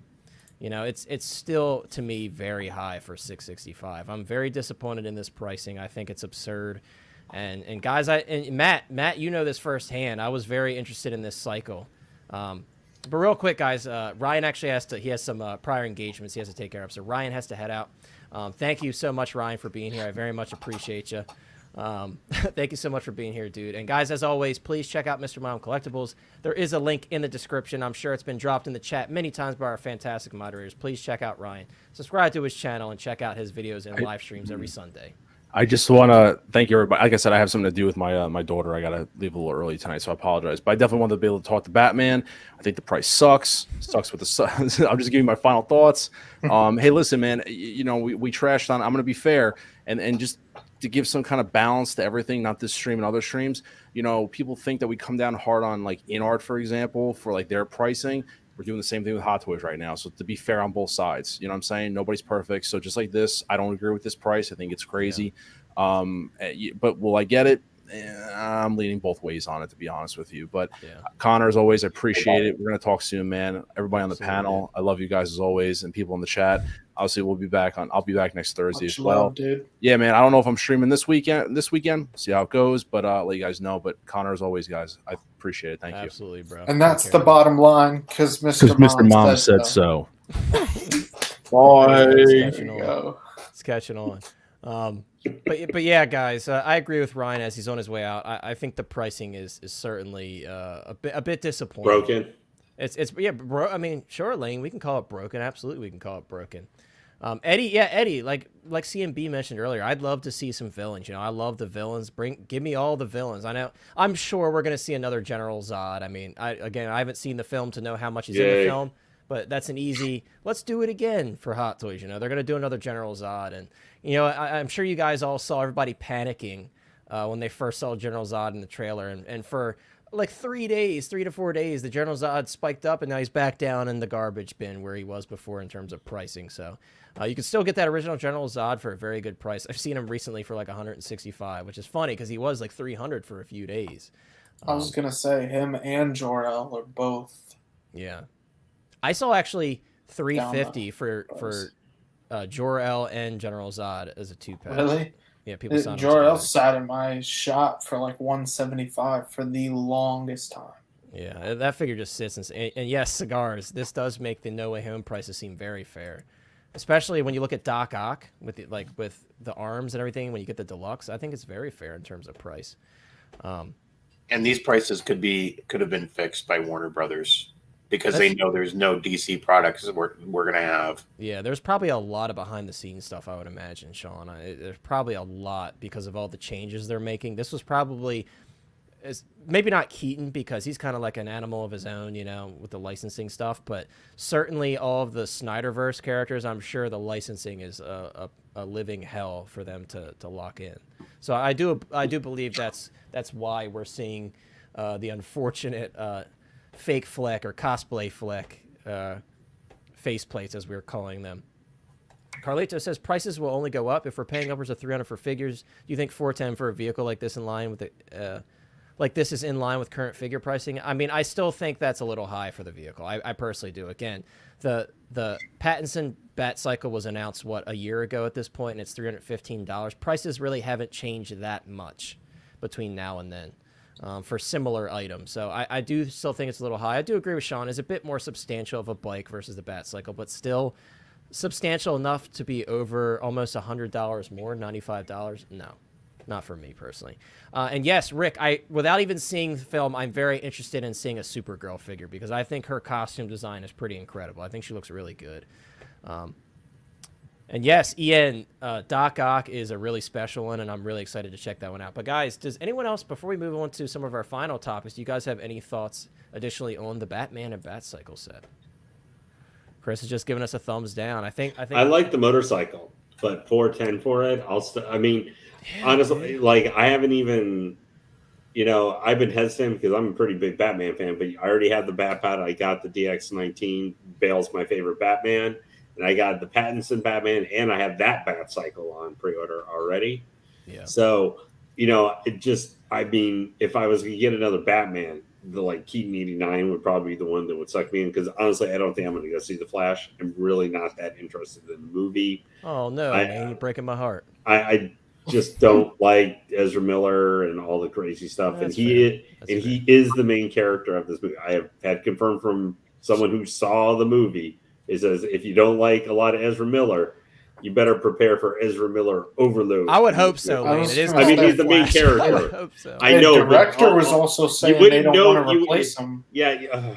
You know, it's still to me very high for $665. I'm very disappointed in this pricing. I think it's absurd. And guys, Matt, you know this firsthand. I was very interested in this cycle. But real quick, guys, Ryan actually he has some prior engagements he has to take care of. So Ryan has to head out. Thank you so much, Ryan, for being here. I very much appreciate you. Thank you so much for being here, dude. And guys, as always, please check out Mr. Mom Collectibles. There is a link in the description. I'm sure it's been dropped in the chat many times by our fantastic moderators. Please check out Ryan. Subscribe to his channel and check out his videos and live streams every Sunday. I just want to thank everybody. Like I said, I have something to do with my my daughter. I got to leave a little early tonight, so I apologize. But I definitely wanted to be able to talk to Batman. I think the price sucks. Sucks with the. I'm just giving my final thoughts. Hey, listen, man. You know, we trashed on. I'm going to be fair and just to give some kind of balance to everything, not this stream and other streams. You know, people think that we come down hard on like InArt, for example, for like their pricing. We're doing the same thing with Hot Toys right now. So to be fair on both sides, you know what I'm saying? Nobody's perfect. So just like this, I don't agree with this price. I think it's crazy. Yeah. But will I get it? I'm leaning both ways on it, to be honest with you. But Connor, as always, I appreciate it. We're going to talk soon, man. Everybody on the panel, I love you guys as always, and people in the chat. Obviously, I'll be back next Thursday as well. Love, dude. Yeah, man. I don't know if I'm streaming this weekend. See how it goes, but I'll let you guys know. But Connor, as always, guys, I appreciate it. Thank you. Absolutely, bro. And that's the bottom line because Mr. Mom said so. Bye. It's catching on. But yeah, guys, I agree with Ryan as he's on his way out. I think the pricing is certainly a bit disappointing. Broken. It's I mean, sure, Lane, we can call it broken. Absolutely, we can call it broken. Eddie, like CMB mentioned earlier, I'd love to see some villains. You know, I love the villains. Give me all the villains. I'm sure we're gonna see another General Zod. I mean, I haven't seen the film to know how much he's in the film, but that's an easy. Let's do it again for Hot Toys. You know, they're gonna do another General Zod, and you know, I'm sure you guys all saw everybody panicking when they first saw General Zod in the trailer, and for like 3 to 4 days, the General Zod spiked up, and now he's back down in the garbage bin where he was before in terms of pricing. So you can still get that original General Zod for a very good price. I've seen him recently for like 165, which is funny because he was like 300 for a few days. I was gonna say him and Jor-El are both. Yeah, I saw actually 350 for Jor-El and General Zod as a 2-pack. Really? Yeah, people saw Jor-El sat in my shop for like 175 for the longest time. Yeah, that figure just sits and yes, cigars. This does make the No Way Home prices seem very fair, especially when you look at Doc Ock with the arms and everything. When you get the deluxe, I think it's very fair in terms of price. And these prices could have been fixed by Warner Brothers because they know there's no DC products we're going to have. Yeah, there's probably a lot of behind-the-scenes stuff, I would imagine, Sean. There's probably a lot because of all the changes they're making. This was probably, maybe not Keaton because he's kind of like an animal of his own, you know, with the licensing stuff, but certainly all of the Snyderverse characters, I'm sure the licensing is a living hell for them to lock in. So I do believe that's why we're seeing the unfortunate fake Fleck or cosplay Fleck faceplates, as we're calling them. Carlito says prices will only go up if we're paying upwards of 300 for figures. Do you think 410 for a vehicle like this is in line with current figure pricing? I mean, I still think that's a little high for the vehicle. I personally do. Again, the Pattinson Bat Cycle was announced a year ago at this point, and it's $315. Prices really haven't changed that much between now and then. For similar items. So I do still think it's a little high. I do agree with Sean. It's a bit more substantial of a bike versus the Bat Cycle, but still substantial enough to be over almost $100 more, $95. No, not for me personally. And yes, Rick, without even seeing the film, I'm very interested in seeing a Supergirl figure because I think her costume design is pretty incredible. I think she looks really good. And yes, Ian, Doc Ock is a really special one, and I'm really excited to check that one out. But guys, does anyone else, before we move on to some of our final topics, do you guys have any thoughts additionally on the Batman and Bat Cycle set? Chris has just given us a thumbs down. I think I like the motorcycle, but 410 for it. Honestly, like I haven't even, you know, I've been hesitant because I'm a pretty big Batman fan, but I already have the Batpad. I got the DX19. Bale's my favorite Batman. And I got the Pattinson Batman, and I have that Bat Cycle on pre-order already. Yeah. So, you know, if I was going to get another Batman, the like Keaton 89 would probably be the one that would suck me in because honestly, I don't think I'm going to go see The Flash. I'm really not that interested in the movie. Oh, no, man, you're breaking my heart. I just don't like Ezra Miller and all the crazy stuff. And he is the main character of this movie. I have had confirmed from someone who saw the movie. It says if you don't like a lot of Ezra Miller, you better prepare for Ezra Miller overload. I would hope so. He's the main character. I would hope so. I know. The director was also saying they don't want to replace him. Yeah.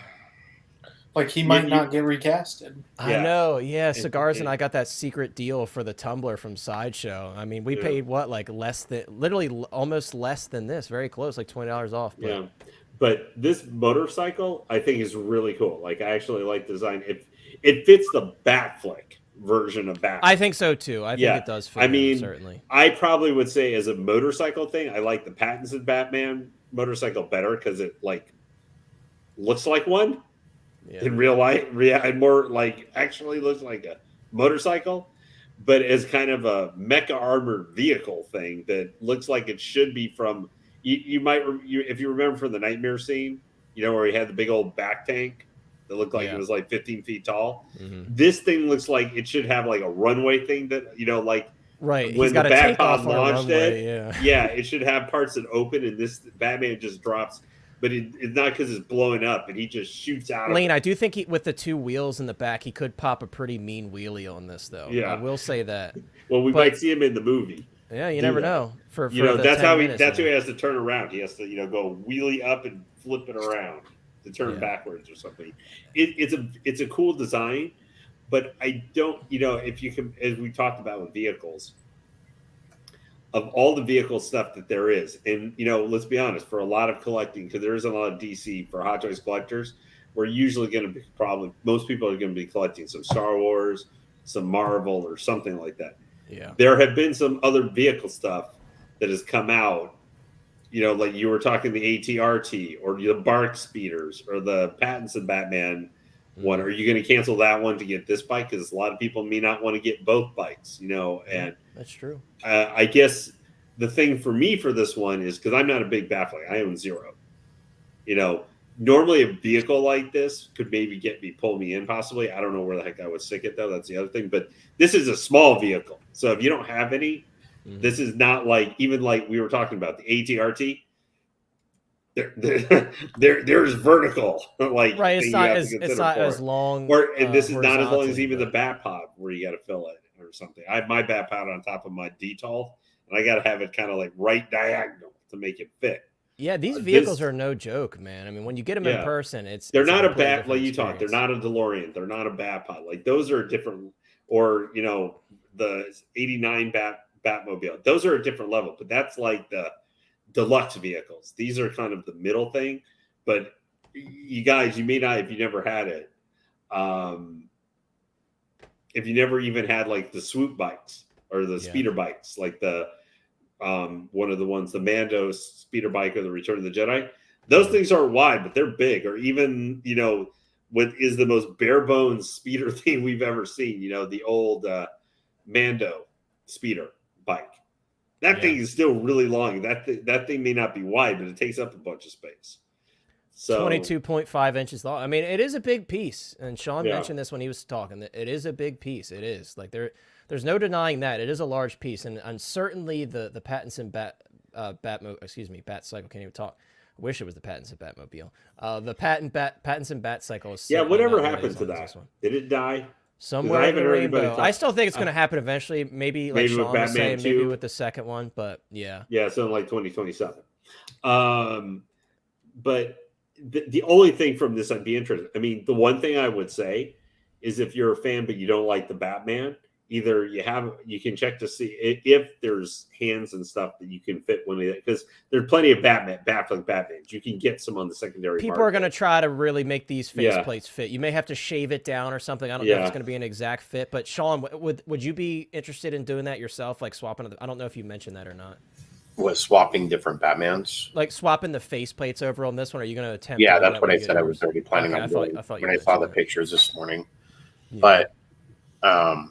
Like he might not get recasted. I Yeah. know. Yeah, Cigars and I got that secret deal for the tumbler from Sideshow. I mean, we paid what, like literally almost less than this. Very close, like $20 off. But... Yeah. But this motorcycle, I think, is really cool. Like, I actually like the design. It fits the Batfleck version of Batman. I think so too. I think it does fit. I mean, certainly. I probably would say as a motorcycle thing, I like the Pattinson Batman motorcycle better because it like looks like one in real life. And more like actually looks like a motorcycle, but as kind of a mecha armored vehicle thing that looks like it should be from. You might if you remember from the Nightmare scene, you know, where he had the big old back tank that looked like it was like 15 feet tall. This thing looks like it should have like a runway thing that, you know, like right. when He's got the to take Batpod off on launched a runway, it. Yeah, it should have parts that open, and this Batman just drops. But it's not because it's blowing up, and he just shoots out. Lane, I do think with the 2 wheels in the back, he could pop a pretty mean wheelie on this, though. Yeah, I will say that. Well, we might see him in the movie. Yeah, you never know. For you know, that's how he has to turn around. He has to, you know, go wheelie up and flip it around to turn backwards or something. It's a cool design, but I don't, you know, if you can, as we talked about with vehicles, of all the vehicle stuff that there is, and you know, let's be honest, for a lot of collecting, because there is a lot of DC for Hot Toys collectors, we're usually going to be most people are going to be collecting some Star Wars, some Marvel, or something like that. Yeah, there have been some other vehicle stuff that has come out, you know, like you were talking the ATRT or the Bark Speeders or the Pattinson Batman one. Are you going to cancel that one to get this bike? Because a lot of people may not want to get both bikes, you know. And that's true. I guess the thing for me for this one is because I'm not a big Batfleck. I own 0. You know, normally a vehicle like this could maybe pull me in possibly. I don't know where the heck I would stick it though. That's the other thing. But this is a small vehicle. So if you don't have any, this is not like, even like we were talking about the ATRT. There's vertical. Like right, it's not as long. And this is not as long as even the Bat Pod where you got to fill it or something. I have my Bat Pod on top of my DTOL, and I got to have it kind of like right diagonal to make it fit. Yeah, these vehicles are no joke, man. I mean, when you get them in person, they're not a Bat like you talked. They're not a DeLorean. They're not a Bat Pod. Like those are different. Or you know, the '89 Batmobile. Those are a different level. But that's like the deluxe vehicles. These are kind of the middle thing. But you guys, you may not if you never had it. If you never even had like the swoop bikes or the speeder bikes, like the one of the ones, the Mando speeder bike or the Return of the Jedi, those things aren't wide, but they're big. Or even, you know, what is the most bare bones speeder thing we've ever seen? You know, the old Mando speeder bike. That thing is still really long. That thing may not be wide, but it takes up a bunch of space. So 22.5 inches long. I mean, it is a big piece. And Sean mentioned this when he was talking. That it is a big piece. It is. Like there's no denying that. It is a large piece. And certainly the Pattinson Batcycle, can't even talk. I wish it was the Pattinson Batmobile. The Pattinson Batcycle is whatever happened to that? Did it die? Somewhere in the rainbow. I still think it's going to happen eventually. Maybe like Sean was saying, maybe with the second one. But yeah. Yeah, so like 2027. But the only thing from this I'd be interested. I mean, the one thing I would say is if you're a fan but you don't like the Batman, either you can check to see if there's hands and stuff that you can fit one of it, because there's plenty of Batmans. You can get some on the secondary. People are going to try to really make these faceplates fit. You may have to shave it down or something. I don't know if it's going to be an exact fit. But Sean, would you be interested in doing that yourself, like swapping? I don't know if you mentioned that or not. Was swapping different Batmans, like swapping the faceplates over on this one? Are you going to attempt? Yeah, that's what I said. I was already planning on doing when I saw the pictures this morning. Yeah. But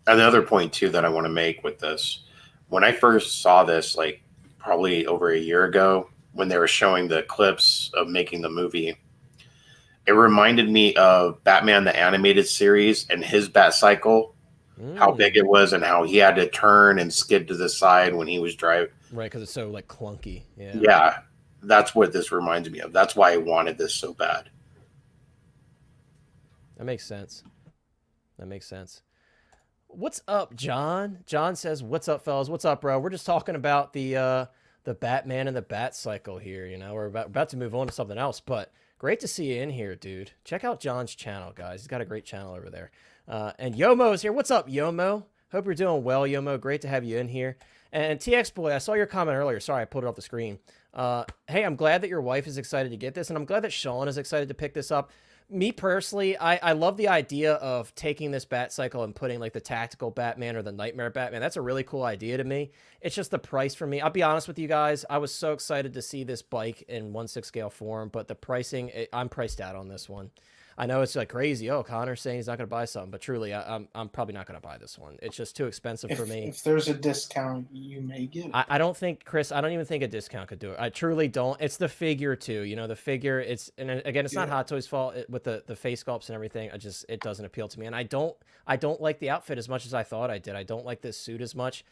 another point too that I want to make with this, when I first saw this, like probably over a year ago, when they were showing the clips of making the movie, it reminded me of Batman the Animated Series and his Batcycle, how big it was and how he had to turn and skid to the side when he was driving. Right, because it's so like clunky. Yeah. Yeah, that's what this reminds me of. That's why I wanted this so bad. That makes sense. What's up, John? John says, "What's up, fellas? What's up, bro? We're just talking about the Batman and the Batcycle here. You know, we're about to move on to something else. But Great to see you in here, dude. Check out John's channel, guys. He's got a great channel over there. And Yomo's here. What's up, Yomo? Hope you're doing well, Yomo. Great to have you in here. And TX Boy, I saw your comment earlier. Sorry, I pulled it off the screen. Hey, I'm glad that your wife is excited to get this, and I'm glad that Sean is excited to pick this up. Me personally, I love the idea of taking this bat cycle and putting like the tactical Batman or the Nightmare Batman. That's a really cool idea to me. It's just the price for me. I'll be honest with you guys. I was so excited to see this bike in 1/6 scale form, but the pricing, I'm priced out on this one. I know it's like crazy. Oh, Connor's saying he's not going to buy something, but truly, I'm probably not going to buy this one. It's just too expensive for me. If there's a discount, you may get it. I don't think, Chris, I don't even think a discount could do it. I truly don't. It's the figure too. You know, the figure, and again, it's not Hot Toys' fault with the face sculpts and everything. It doesn't appeal to me. And I don't like the outfit as much as I thought I did. I don't like this suit as much.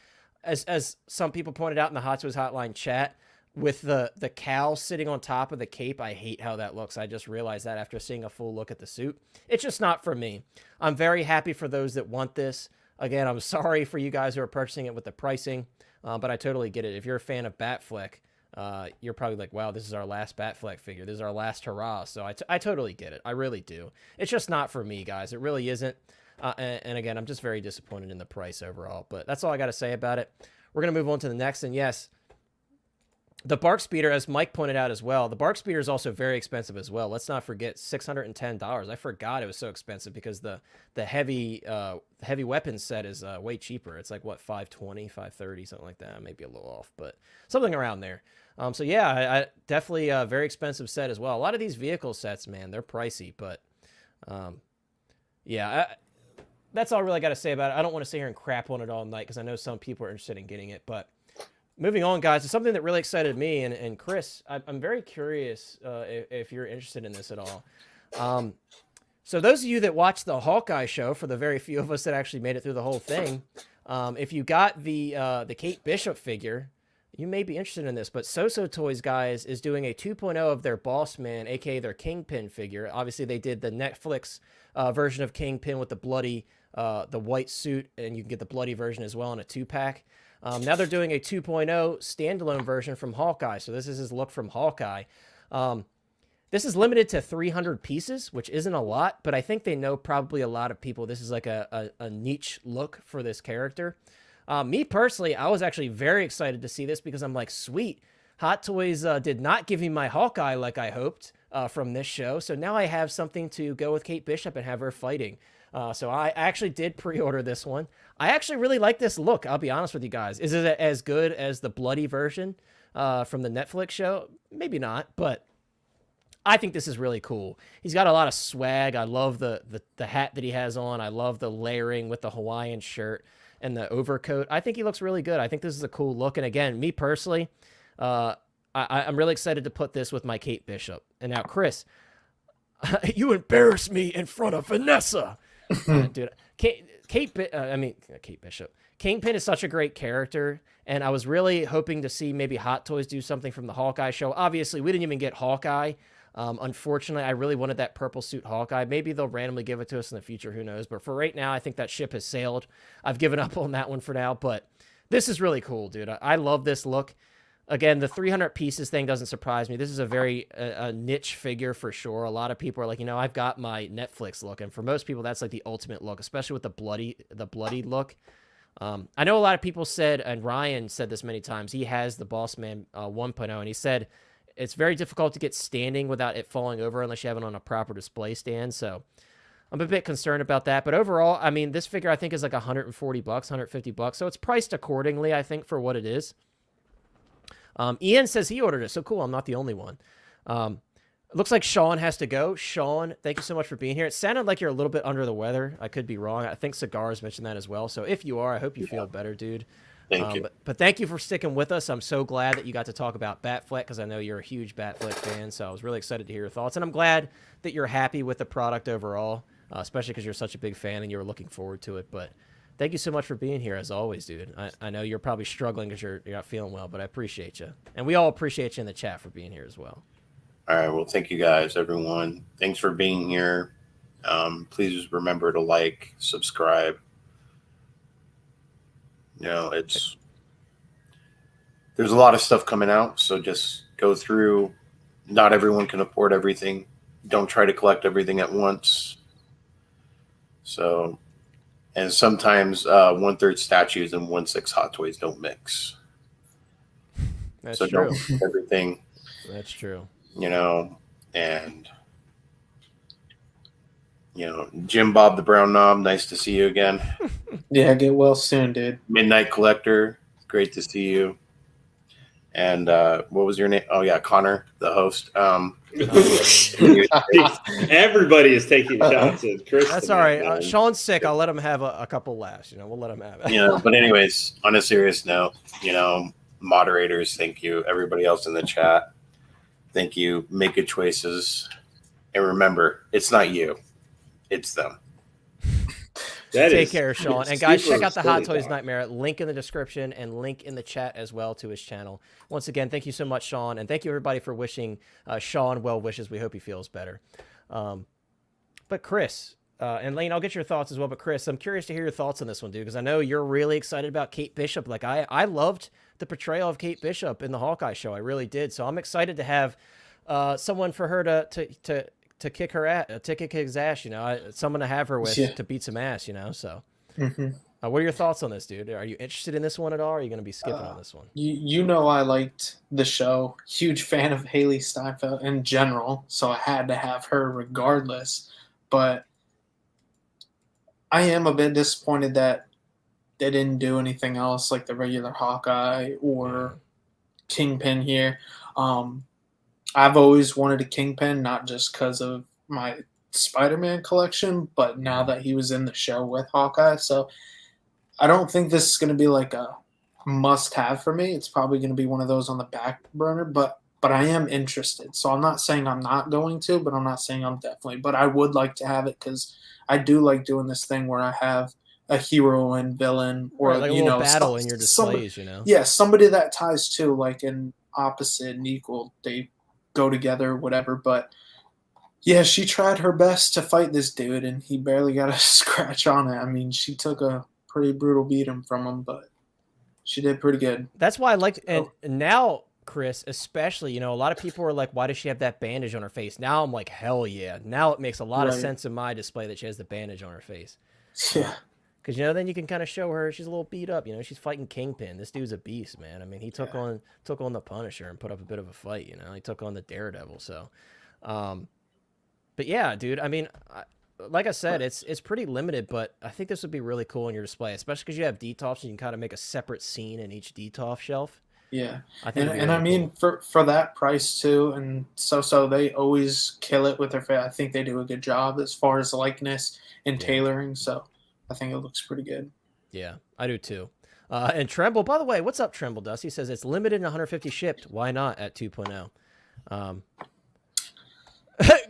As some people pointed out in the Hot Toys Hotline chat, with the cowl sitting on top of the cape, I hate how that looks. I just realized that after seeing a full look at the suit. It's just not for me. I'm very happy for those that want this. Again, I'm sorry for you guys who are purchasing it with the pricing, but I totally get it. If you're a fan of Batfleck, you're probably like, wow, this is our last Batfleck figure. This is our last hurrah. So I totally get it. I really do. It's just not for me, guys. It really isn't. And again, I'm just very disappointed in the price overall. But that's all I got to say about it. We're going to move on to the next. And yes, the Bark Speeder, as Mike pointed out as well, the Bark Speeder is also very expensive as well. Let's not forget $610. I forgot it was so expensive because the heavy weapons set is way cheaper. It's like, what, $520, $530, something like that. Maybe a little off, but something around there. So yeah, I definitely a very expensive set as well. A lot of these vehicle sets, man, they're pricey, but yeah, that's all I really got to say about it. I don't want to sit here and crap on it all night because I know some people are interested in getting it, but moving on, guys, it's something that really excited me and Chris. I'm very curious if you're interested in this at all. So those of you that watched the Hawkeye show, for the very few of us that actually made it through the whole thing, if you got the Kate Bishop figure, you may be interested in this. But So Toys, guys, is doing a 2.0 of their Boss Man, aka their Kingpin figure. Obviously, they did the Netflix version of Kingpin with the bloody, the white suit, and you can get the bloody version as well in a 2-pack. Now they're doing a 2.0 standalone version from Hawkeye. So this is his look from Hawkeye. This is limited to 300 pieces, which isn't a lot, but I think they know probably a lot of people. This is like a niche look for this character. Me personally, I was actually very excited to see this because I'm like, sweet. Hot Toys did not give me my Hawkeye like I hoped from this show. So now I have something to go with Kate Bishop and have her fighting. So I actually did pre-order this one. I actually really like this look. I'll be honest with you guys. Is it as good as the bloody version from the Netflix show? Maybe not, but I think this is really cool. He's got a lot of swag. I love the hat that he has on. I love the layering with the Hawaiian shirt and the overcoat. I think he looks really good. I think this is a cool look. And again, me personally, I'm really excited to put this with my Kate Bishop. And now, Chris, you embarrassed me in front of Vanessa. Dude, Kate Bishop. Kingpin is such a great character, and I was really hoping to see maybe Hot Toys do something from the Hawkeye show. Obviously, we didn't even get Hawkeye. Unfortunately, I really wanted that purple suit Hawkeye. Maybe they'll randomly give it to us in the future. Who knows? But for right now, I think that ship has sailed. I've given up on that one for now, but this is really cool, dude. I love this look. Again, the 300 pieces thing doesn't surprise me. This is a very niche figure for sure. A lot of people are like, I've got my Netflix look, and for most people, that's like the ultimate look, especially with the bloody look. I know a lot of people said, and Ryan said this many times, he has the Boss Man 1.0, and he said it's very difficult to get standing without it falling over unless you have it on a proper display stand. So I'm a bit concerned about that. But overall, I mean, this figure I think is like $140, $150. So it's priced accordingly, I think, for what it is. Ian says he ordered it. So cool. I'm not the only one. It looks like Sean has to go. Sean, thank you so much for being here. It sounded like you're a little bit under the weather. I could be wrong. I think Cigars mentioned that as well. So if you are, I hope you feel better, dude. Thank you. But thank you for sticking with us. I'm so glad that you got to talk about Batfleck because I know you're a huge Batfleck fan. So I was really excited to hear your thoughts. And I'm glad that you're happy with the product overall, especially because you're such a big fan and you were looking forward to it. But thank you so much for being here, as always, dude. I know you're probably struggling because you're not feeling well, but I appreciate you. And we all appreciate you in the chat for being here as well. All right. Well, thank you guys, everyone. Thanks for being here. Please remember to like, subscribe. There's a lot of stuff coming out, so just go through. Not everyone can afford everything. don't try to collect everything at once. So, and sometimes 1/3 statues and 1/6 Hot Toys don't mix. That's So true. don't collect everything, That's true. and Jim Bob the Brown Knob, nice to see you again. Yeah, get well soon, dude. Midnight Collector, great to see you. And what was your name? Oh yeah, Connor, the host. Everybody is taking shots at Chris. That's tonight, all right. man. Sean's sick. I'll let him have a couple laughs. We'll let him have it. But anyways, on a serious note, moderators, thank you. Everybody else in the chat, thank you. Make good choices, and remember, it's not you, it's them. Take care, Sean. And guys, check out the Hot Toys talk. Nightmare. Link in the description and link in the chat as well to his channel. Once again, thank you so much, Sean. And thank you, everybody, for wishing Sean well wishes. We hope he feels better. But Chris, and Lane, I'll get your thoughts as well. But Chris, I'm curious to hear your thoughts on this one, dude, because I know you're really excited about Kate Bishop. Like, I loved the portrayal of Kate Bishop in the Hawkeye show. I really did. So I'm excited to have someone for her to kick her ass, to kick his ass, someone to have her with to beat some ass, so. What are your thoughts on this, dude? Are you interested in this one at all? Or are you going to be skipping on this one? I liked the show. Huge fan of Haley Steinfeld in general, so I had to have her regardless. But I am a bit disappointed that they didn't do anything else like the regular Hawkeye or Kingpin here. I've always wanted a Kingpin, not just because of my Spider-Man collection, but now that he was in the show with Hawkeye. So I don't think this is going to be like a must-have for me. It's probably going to be one of those on the back burner, but I am interested. So I'm not saying I'm not going to, but I'm not saying I'm definitely. But I would like to have it because I do like doing this thing where I have a hero and villain, or like a little battle in your displays, Yeah, somebody that ties to like an opposite and equal. They go together, whatever. But yeah, she tried her best to fight this dude, and he barely got a scratch on it. I mean, she took a pretty brutal beating from him, but she did pretty good. That's why I liked, and now, Chris, especially, a lot of people are like, why does she have that bandage on her face? Now I'm like, hell yeah. Now it makes a lot of sense in my display that she has the bandage on her face. Yeah. Because, then you can kind of show her she's a little beat up. She's fighting Kingpin. This dude's a beast, man. I mean, he took on the Punisher and put up a bit of a fight, He took on the Daredevil, so. But yeah, dude, I mean, like I said, it's pretty limited, but I think this would be really cool in your display, especially because you have DTOFs and you can kind of make a separate scene in each DTOF shelf. Yeah, I think and I mean, for that price too, and so they always kill it with their face. I think they do a good job as far as likeness and tailoring, so I think it looks pretty good. Yeah, I do too. And Tremble, by the way, what's up, Tremble Dust? He says it's limited and 150 shipped. Why not at 2.0?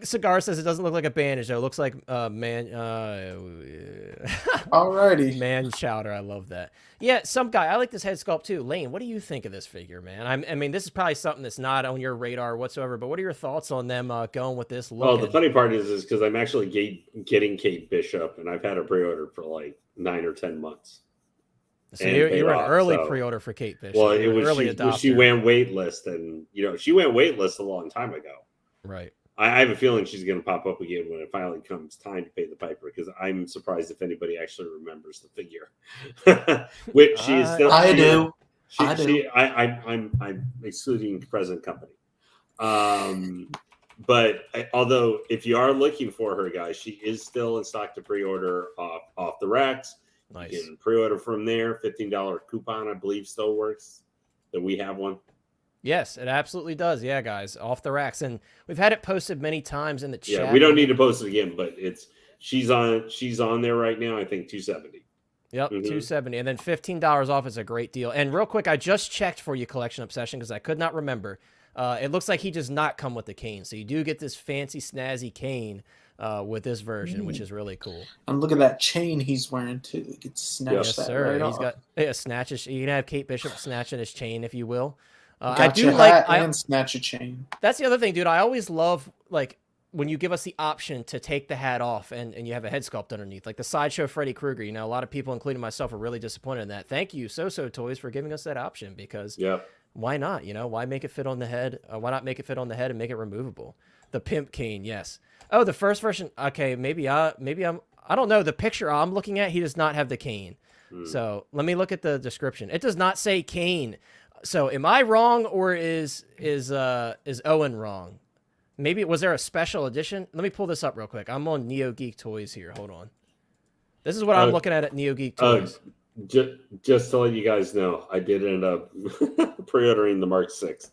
Cigar says it doesn't look like a bandage though. It looks like Alrighty. Man chowder. I love that. Yeah, some guy. I like this head sculpt too. Lane, what do you think of this figure, man? I mean, this is probably something that's not on your radar whatsoever. But what are your thoughts on them going with this look? Well, the funny part is because I'm actually getting Kate Bishop, and I've had a pre-order for like 9 or 10 months. So you were an early pre-order for Kate Bishop. Well, it was early adopter. she went waitlist, and she went waitlist a long time ago. Right. I have a feeling she's going to pop up again when it finally comes time to pay the piper, because I'm surprised if anybody actually remembers the figure. Which she is still. I do. I'm excluding present company. But although if you are looking for her, guys, she is still in stock to pre-order off the racks. Nice. You can pre-order from there. $15 coupon, I believe, still works. That we have one. Yes, it absolutely does. Yeah, guys, off the racks, and we've had it posted many times in the chat. Yeah, we don't need to post it again, but she's on there right now. I think $270. Yep, $270, and then $15 off is a great deal. And real quick, I just checked for you, Collection Obsession, because I could not remember. It looks like he does not come with the cane, so you do get this fancy, snazzy cane with this version, which is really cool. And look at that chain he's wearing too. He gets snatched. Yes, sir. He's got snatches. You can have Kate Bishop snatching his chain if you will. I do like and snatch a chain. That's the other thing, dude. I always love like when you give us the option to take the hat off and you have a head sculpt underneath, like the Sideshow Freddy Krueger. A lot of people, including myself, are really disappointed in that. Thank you, So Toys, for giving us that option, because Why not? Why make it fit on the head? Why not make it fit on the head and make it removable? The pimp cane, yes. Oh, the first version. Okay, maybe I'm. I don't know. The picture I'm looking at, he does not have the cane. So let me look at the description. It does not say cane. So am I wrong, or is Owen wrong? Maybe was there a special edition? Let me pull this up real quick. I'm on Neo Geek Toys here. Hold on. This is what I'm looking at Neo Geek Toys. Just to let you guys know, I did end up pre-ordering the Mark 6.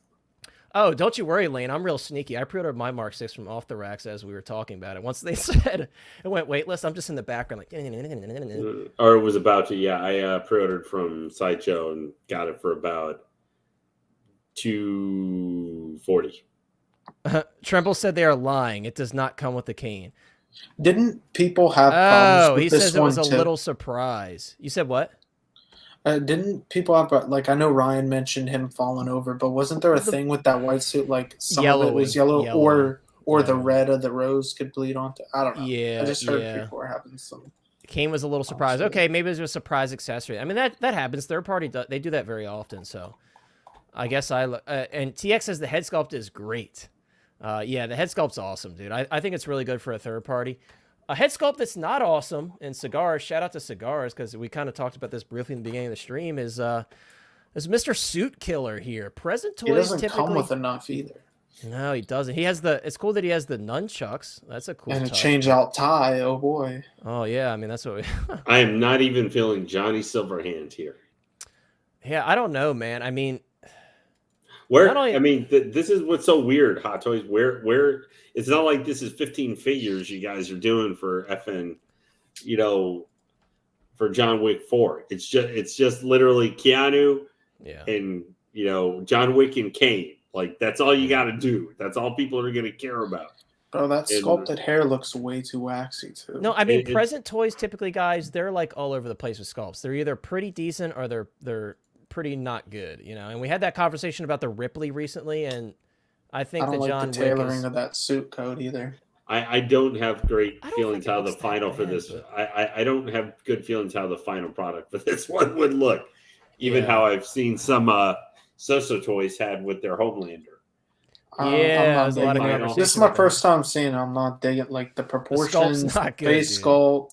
Oh, don't you worry, Lane. I'm real sneaky. I pre-ordered my Mark 6 from Off the Racks as we were talking about it. Once they said it went waitlist, I'm just in the background like. Or it was about to. Yeah, I pre-ordered from Sideshow and got it for about $240. Tremble said they are lying. It does not come with the cane. Didn't people have problems with he this says it one was a too? little surprise. You said what? Didn't people have, like, I know Ryan mentioned him falling over, but wasn't there a thing with that white suit, like some of it was yellow, or the red of the rose could bleed onto? I don't know. Yeah, I just heard people were having some. Cane was a little surprise. Okay, maybe it was a surprise accessory. I mean, that happens. Third party, they do that very often. So I guess and TX says the head sculpt is great. Yeah, the head sculpt's awesome, dude. I think it's really good for a third party. A head sculpt that's not awesome, and Cigars, shout out to Cigars, because we kind of talked about this briefly in the beginning of the stream, is Mr. Suit Killer here. Present Toys He doesn't typically come with enough either. No, he doesn't. He has it's cool that he has the nunchucks. That's a cool And a touch. change out tie, oh boy. Oh, yeah, I mean, that's what we... I am not even feeling Johnny Silverhand here. Yeah, I don't know, man. I mean... This is what's so weird, Hot Toys. Where it's not like this is 15 figures you guys are doing for FN, for John Wick 4. It's just literally Keanu, and John Wick and Kane. Like, that's all you got to do. That's all people are going to care about. Bro, that sculpted hair looks way too waxy too. No, I mean, Present Toys typically, guys, they're like all over the place with sculpts. They're either pretty decent or they're pretty not good, And we had that conversation about the Ripley recently, and I think I don't like John the tailoring Wick of that suit coat either. I don't have great feelings how the looks final that for bad, this. but- I don't have good feelings how the final product for this one would look. Even how I've seen some So-So Toys had with their Homelander. Yeah, I'm not digging it. This is my first time seeing it. I'm not digging, like, the proportions, not good, face dude. sculpt.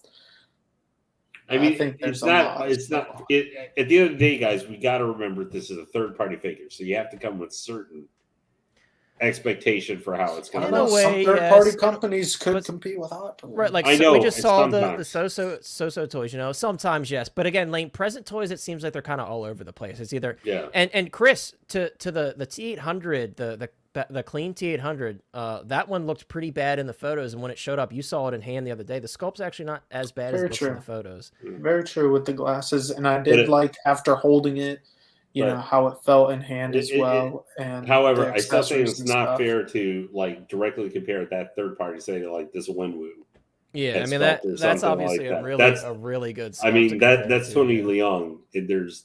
I mean, think it's there's a not. lot. It's not. At the end of the day, guys, we got to remember this is a third-party figure, so you have to come with certain expectation for how it's going I to know In a look. some way, third-party yes. companies could But- compete with Hot Toys. Right, like I so we know, just it's saw the sometimes. So-So Toys, sometimes yes, but again, Lane, Present Toys, it seems like they're kind of all over the place. It's either and Chris to the T800, the clean T800, that one looked pretty bad in the photos, and when it showed up, you saw it in hand the other day. The sculpt's actually not as bad as Very it looks in true. the photos. Very true with the glasses, and I did like after holding it, how it felt in hand as well. And However, the I still think accessories it's and not stuff. fair to like directly compare that third party, say to like this Wenwu. Yeah, I head mean sculpt or that's something obviously like a that. really good. I sculpt mean to that's compare to, Tony yeah. Leung. There's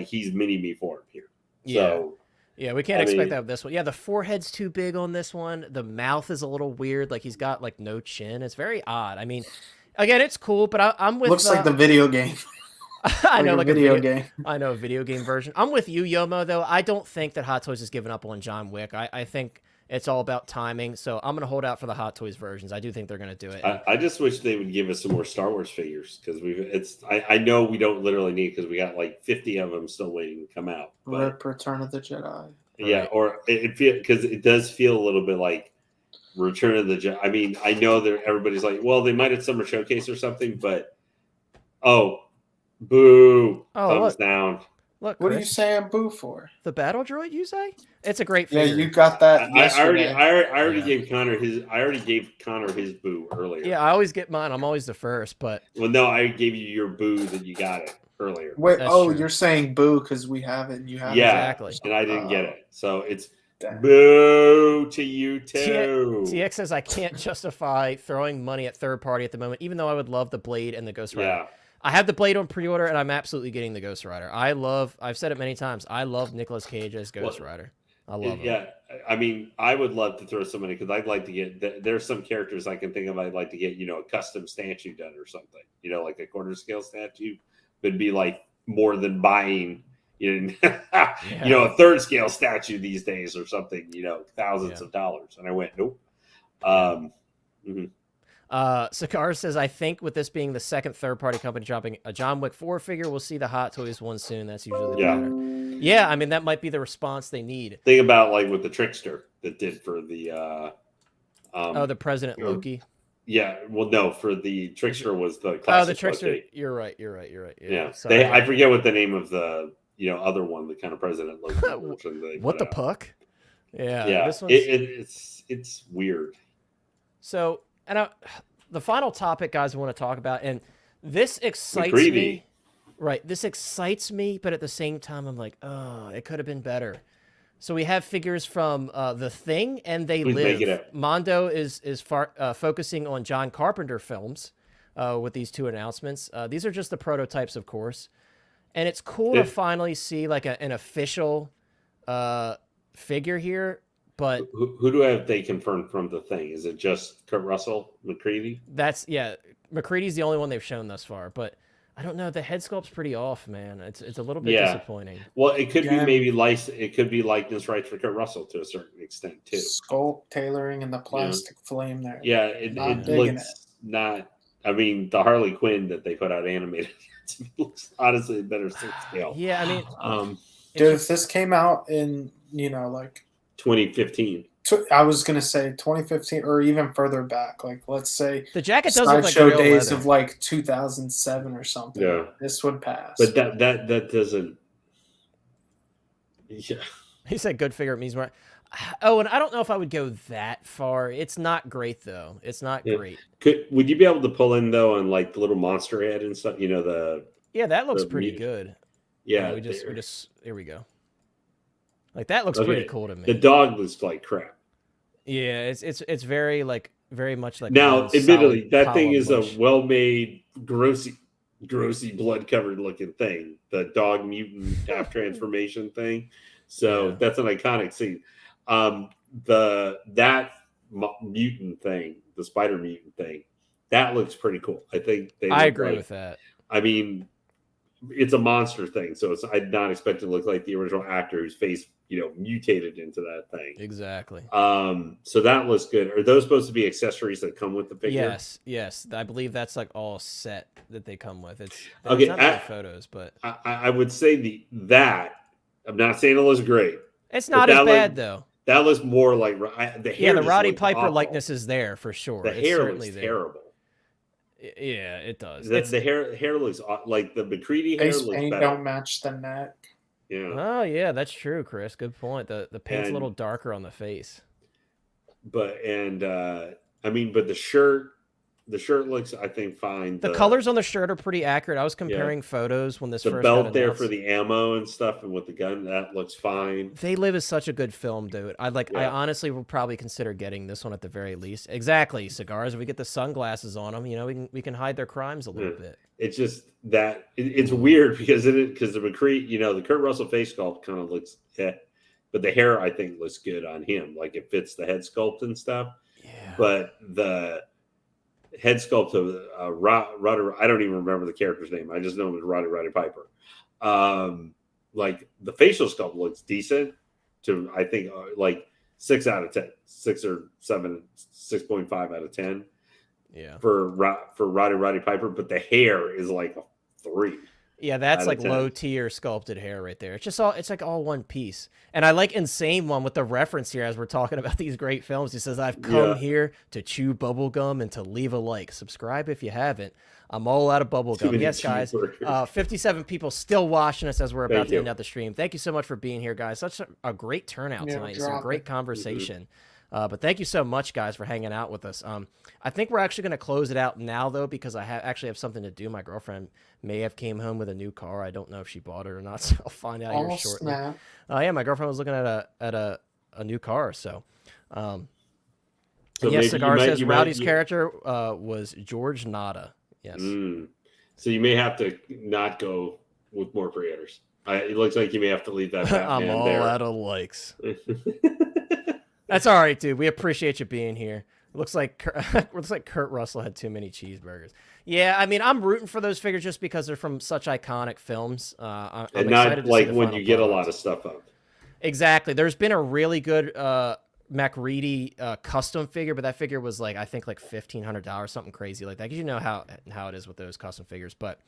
he's mini me for him here. Yeah. So Yeah, we can't I expect mean- that with this one. Yeah, the forehead's too big on this one. The mouth is a little weird. Like he's got like no chin. It's very odd. I mean, again, it's cool, but I'm with. Looks like the video game. I know, like a a video game. I know, a video game version. I'm with you, Yomo. Though I don't think that Hot Toys has given up on John Wick. I think it's all about timing. So I'm gonna hold out for the Hot Toys versions. I do think they're gonna do it. I just wish they would give us some more Star Wars figures because I know we don't literally need because we got like 50 of them still waiting to come out. But Rip Return of the Jedi. yeah, Right. or it feel because it does feel a little bit like Return of the Jedi. I mean, I know that everybody's like, well, they might have Summer Showcase or something, but boo, thumbs look. down. Look, What are you Chris, saying boo for? the battle droid? You say it's a great Yeah, figure. you got that I yesterday. already Yeah. gave Connor his. I already gave Connor his boo earlier. Yeah, I always get mine. I'm always the first, but Well, no, I gave you your boo that you got it earlier. Wait, That's oh, true. you're saying boo because we have it and you have Yeah, it. Exactly. and I didn't get it, so it's Damn. boo to you too. TX says I can't justify throwing money at third party at the moment, even though I would love the Blade and the Ghost Rider. Yeah, I have the Blade on pre-order, and I'm absolutely getting the Ghost Rider. I've said it many times, I love Nicolas Cage as Ghost Rider. I love him. yeah. I mean, I would love to throw somebody because I'd like to get. There's some characters I can think of. I'd like to get, a custom statue done or something. Like a quarter scale statue would be like more than buying, You know, a third scale statue these days or something, you know, thousands of dollars. And I went, nope. Sakar says, I think with this being the second third-party company dropping a John Wick 4 figure, we'll see the Hot Toys one soon. That's usually the pattern. Yeah, I mean, that might be the response they need. Think about like with the Trickster that did for the the President Loki. Yeah, well, no, for the Trickster was the classic. Oh, the Trickster. Loki. You're right. Yeah, sorry. I forget what the name of the other one, the kind of President Loki version. What the puck? Yeah, This one's... it's weird. So, and the final topic, guys, I want to talk about, and this excites me. Right, this excites me, but at the same time, I'm like, oh, it could have been better. So we have figures from The Thing and They Live. Mondo is focusing on John Carpenter films with these two announcements. These are just the prototypes, of course. And it's cool to finally see like an official figure here. But who do they confirmed from The Thing? Is it just Kurt Russell, McCready? McCready's the only one they've shown thus far. But I don't know. The head sculpt's pretty off, man. It's a little bit disappointing. Well, it could be maybe it could be likeness rights for Kurt Russell to a certain extent too. Sculpt tailoring and the plastic flame there. Yeah, it looks not. I mean, the Harley Quinn that they put out animated looks honestly better scale. Yeah, I mean, dude, if this came out in like 2015. I was gonna say 2015 or even further back. Like, let's say the jacket does look like show real days leather. of like 2007 or something. Yeah, this would pass. But that doesn't. Yeah, he said good figure. It means more. Oh, and I don't know if I would go that far. It's not great though. It's not great. Would you be able to pull in though on like the little monster head and stuff? That looks pretty good. Yeah, we just here we go. Like that looks pretty cool to me. The dog looks like crap. Yeah, it's very much like now. Admittedly, that thing is bush. a well-made, grossy, blood-covered looking thing. The dog mutant half transformation thing. So that's an iconic scene. That mutant thing, the spider mutant thing, that looks pretty cool. I think I agree with that. I mean, it's a monster thing, so I'd not expect it to look like the original actor whose face mutated into that thing. Exactly. So that looks good. Are those supposed to be accessories that come with the figure? Yes. I believe that's like all set that they come with. It's okay. Not many photos, but I would say that. I'm not saying it looks great. It's not as bad though. That looks more like the hair. Yeah, the Roddy Piper awful. Likeness is there for sure. The hair looks terrible. Yeah, it does. The hair looks like the McCready hair looks better. Don't match the neck. Yeah. Oh yeah, that's true, Chris. Good point. The paint's a little darker on the face. But the shirt looks, I think, fine. The colors on the shirt are pretty accurate. I was comparing photos when this first got belt announced. there for the ammo and stuff, and with the gun, that looks fine. They Live is such a good film, dude. I honestly will probably consider getting this one at the very least. Exactly, cigars. If we get the sunglasses on them, we can hide their crimes a little bit. It's just that it's weird because the McCree, the Kurt Russell face sculpt kind of looks, but the hair I think looks good on him. Like it fits the head sculpt and stuff. Yeah. But the head sculpt of Roddy, I don't even remember the character's name. I just know him as Roddy Piper. Like the facial sculpt looks decent to, I think, like 6 out of 10, 6 or 7, 6.5 out of 10. Yeah. For Roddy Piper, but the hair is like a 3. Yeah, that's like low tier sculpted hair right there. It's like all one piece. And I like Insane One with the reference here as we're talking about these great films. He says, I've come here to chew bubble gum and to leave a like. Subscribe if you haven't. I'm all out of bubble gum. Yes, guys. 57 people still watching us as we're about to end out the stream. Thank you so much for being here, guys. Such a great turnout tonight. Some great conversation. But thank you so much, guys, for hanging out with us. I think we're actually going to close it out now, though, because I actually have something to do. My girlfriend may have came home with a new car. I don't know if she bought it or not, so I'll find out here shortly. Yeah, my girlfriend was looking at a new car. So yes, Cigar says Rowdy's character was George Nada. Yes. So you may have to not go with more creators. It looks like you may have to leave that Batman I'm all there. out of likes. That's all right, dude. We appreciate you being here. Looks like Kurt Russell had too many cheeseburgers. Yeah, I mean, I'm rooting for those figures just because they're from such iconic films. I'm And excited not to see like the when final you get a product. lot of stuff up. Exactly. There's been a really good MacReady custom figure, but that figure was like, I think like $1,500, something crazy like that. Because you know how it is with those custom figures. But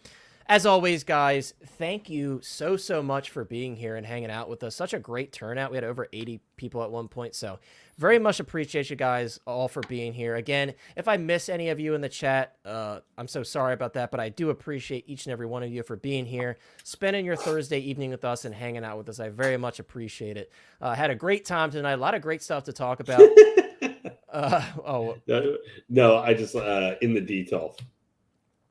as always, guys, thank you so much for being here and hanging out with us. Such a great turnout. We had over 80 people at one point. So very much appreciate you guys all for being here. Again, if I miss any of you in the chat, I'm so sorry about that, but I do appreciate each and every one of you for being here, spending your Thursday evening with us and hanging out with us. I very much appreciate it. Had a great time tonight. A lot of great stuff to talk about. No, I just in the details.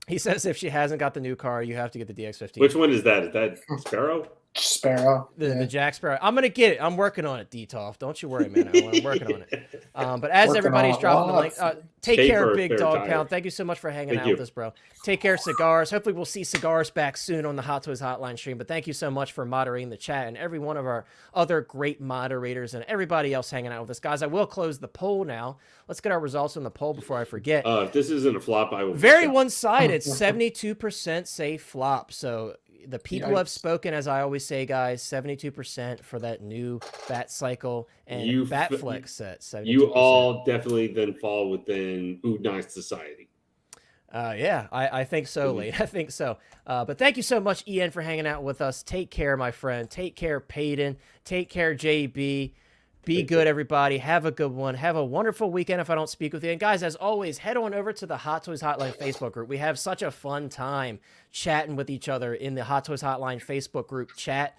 He says if she hasn't got the new car, you have to get the DX15. Which one is that? Is that Sparrow? Sparrow. The Jack Sparrow. I'm going to get it. I'm working on it, Detoff. Don't you worry, man. I'm working on it. But as everybody's dropping the link, take care, Big Dog Pound. Thank you so much for hanging out with us, bro. Take care, Cigars. Hopefully we'll see Cigars back soon on the Hot Toys Hotline stream. But thank you so much for moderating the chat and every one of our other great moderators and everybody else hanging out with us. Guys, I will close the poll now. Let's get our results on the poll before I forget. If this isn't a flop, I will. Very one-sided. 72% say flop. So the people have spoken, as I always say, guys. 72% for that new Bat Cycle and Batflex set. 72%. You all definitely then fall within Nice Society. Yeah, I think so, Lane. I think so. But thank you so much, Ian, for hanging out with us. Take care, my friend. Take care, Peyton. Take care, JB. Be good, everybody. Have a good one. Have a wonderful weekend if I don't speak with you. And guys, as always, head on over to the Hot Toys Hotline Facebook group. We have such a fun time chatting with each other in the Hot Toys Hotline Facebook group chat.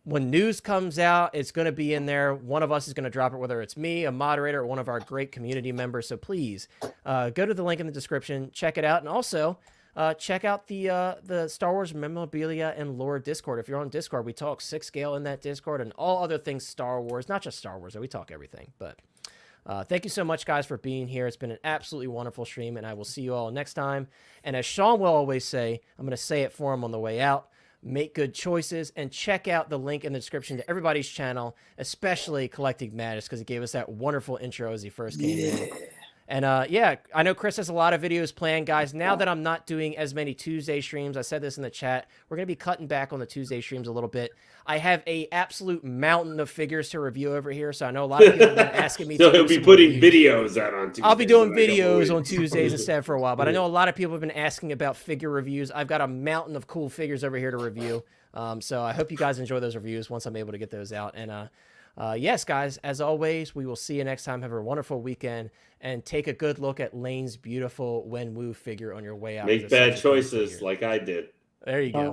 When news comes out, it's going to be in there. One of us is going to drop it, whether it's me, a moderator, or one of our great community members. So please go to the link in the description, check it out. And also, check out the Star Wars memorabilia and lore Discord. If you're on Discord, we talk 6-scale in that Discord and all other things Star Wars, not just Star Wars. We talk everything. But thank you so much, guys, for being here. It's been an absolutely wonderful stream, and I will see you all next time. And as Sean will always say, I'm going to say it for him on the way out. Make good choices and check out the link in the description to everybody's channel, especially Collecting Madness, because he gave us that wonderful intro as he first came in. And yeah, I know Chris has a lot of videos planned, guys. Now that I'm not doing as many Tuesday streams, I said this in the chat, we're going to be cutting back on the Tuesday streams a little bit. I have a absolute mountain of figures to review over here, so I know a lot of people have been asking me so to he'll be putting videos out on Tuesdays. I'll be doing videos on Tuesdays instead for a while, but I know a lot of people have been asking about figure reviews. I've got a mountain of cool figures over here to review, so I hope you guys enjoy those reviews once I'm able to get those out. And yes, guys, as always, we will see you next time. Have a wonderful weekend, and take a good look at Lane's beautiful Wenwu figure on your way out. Make bad choices like I did. There you go.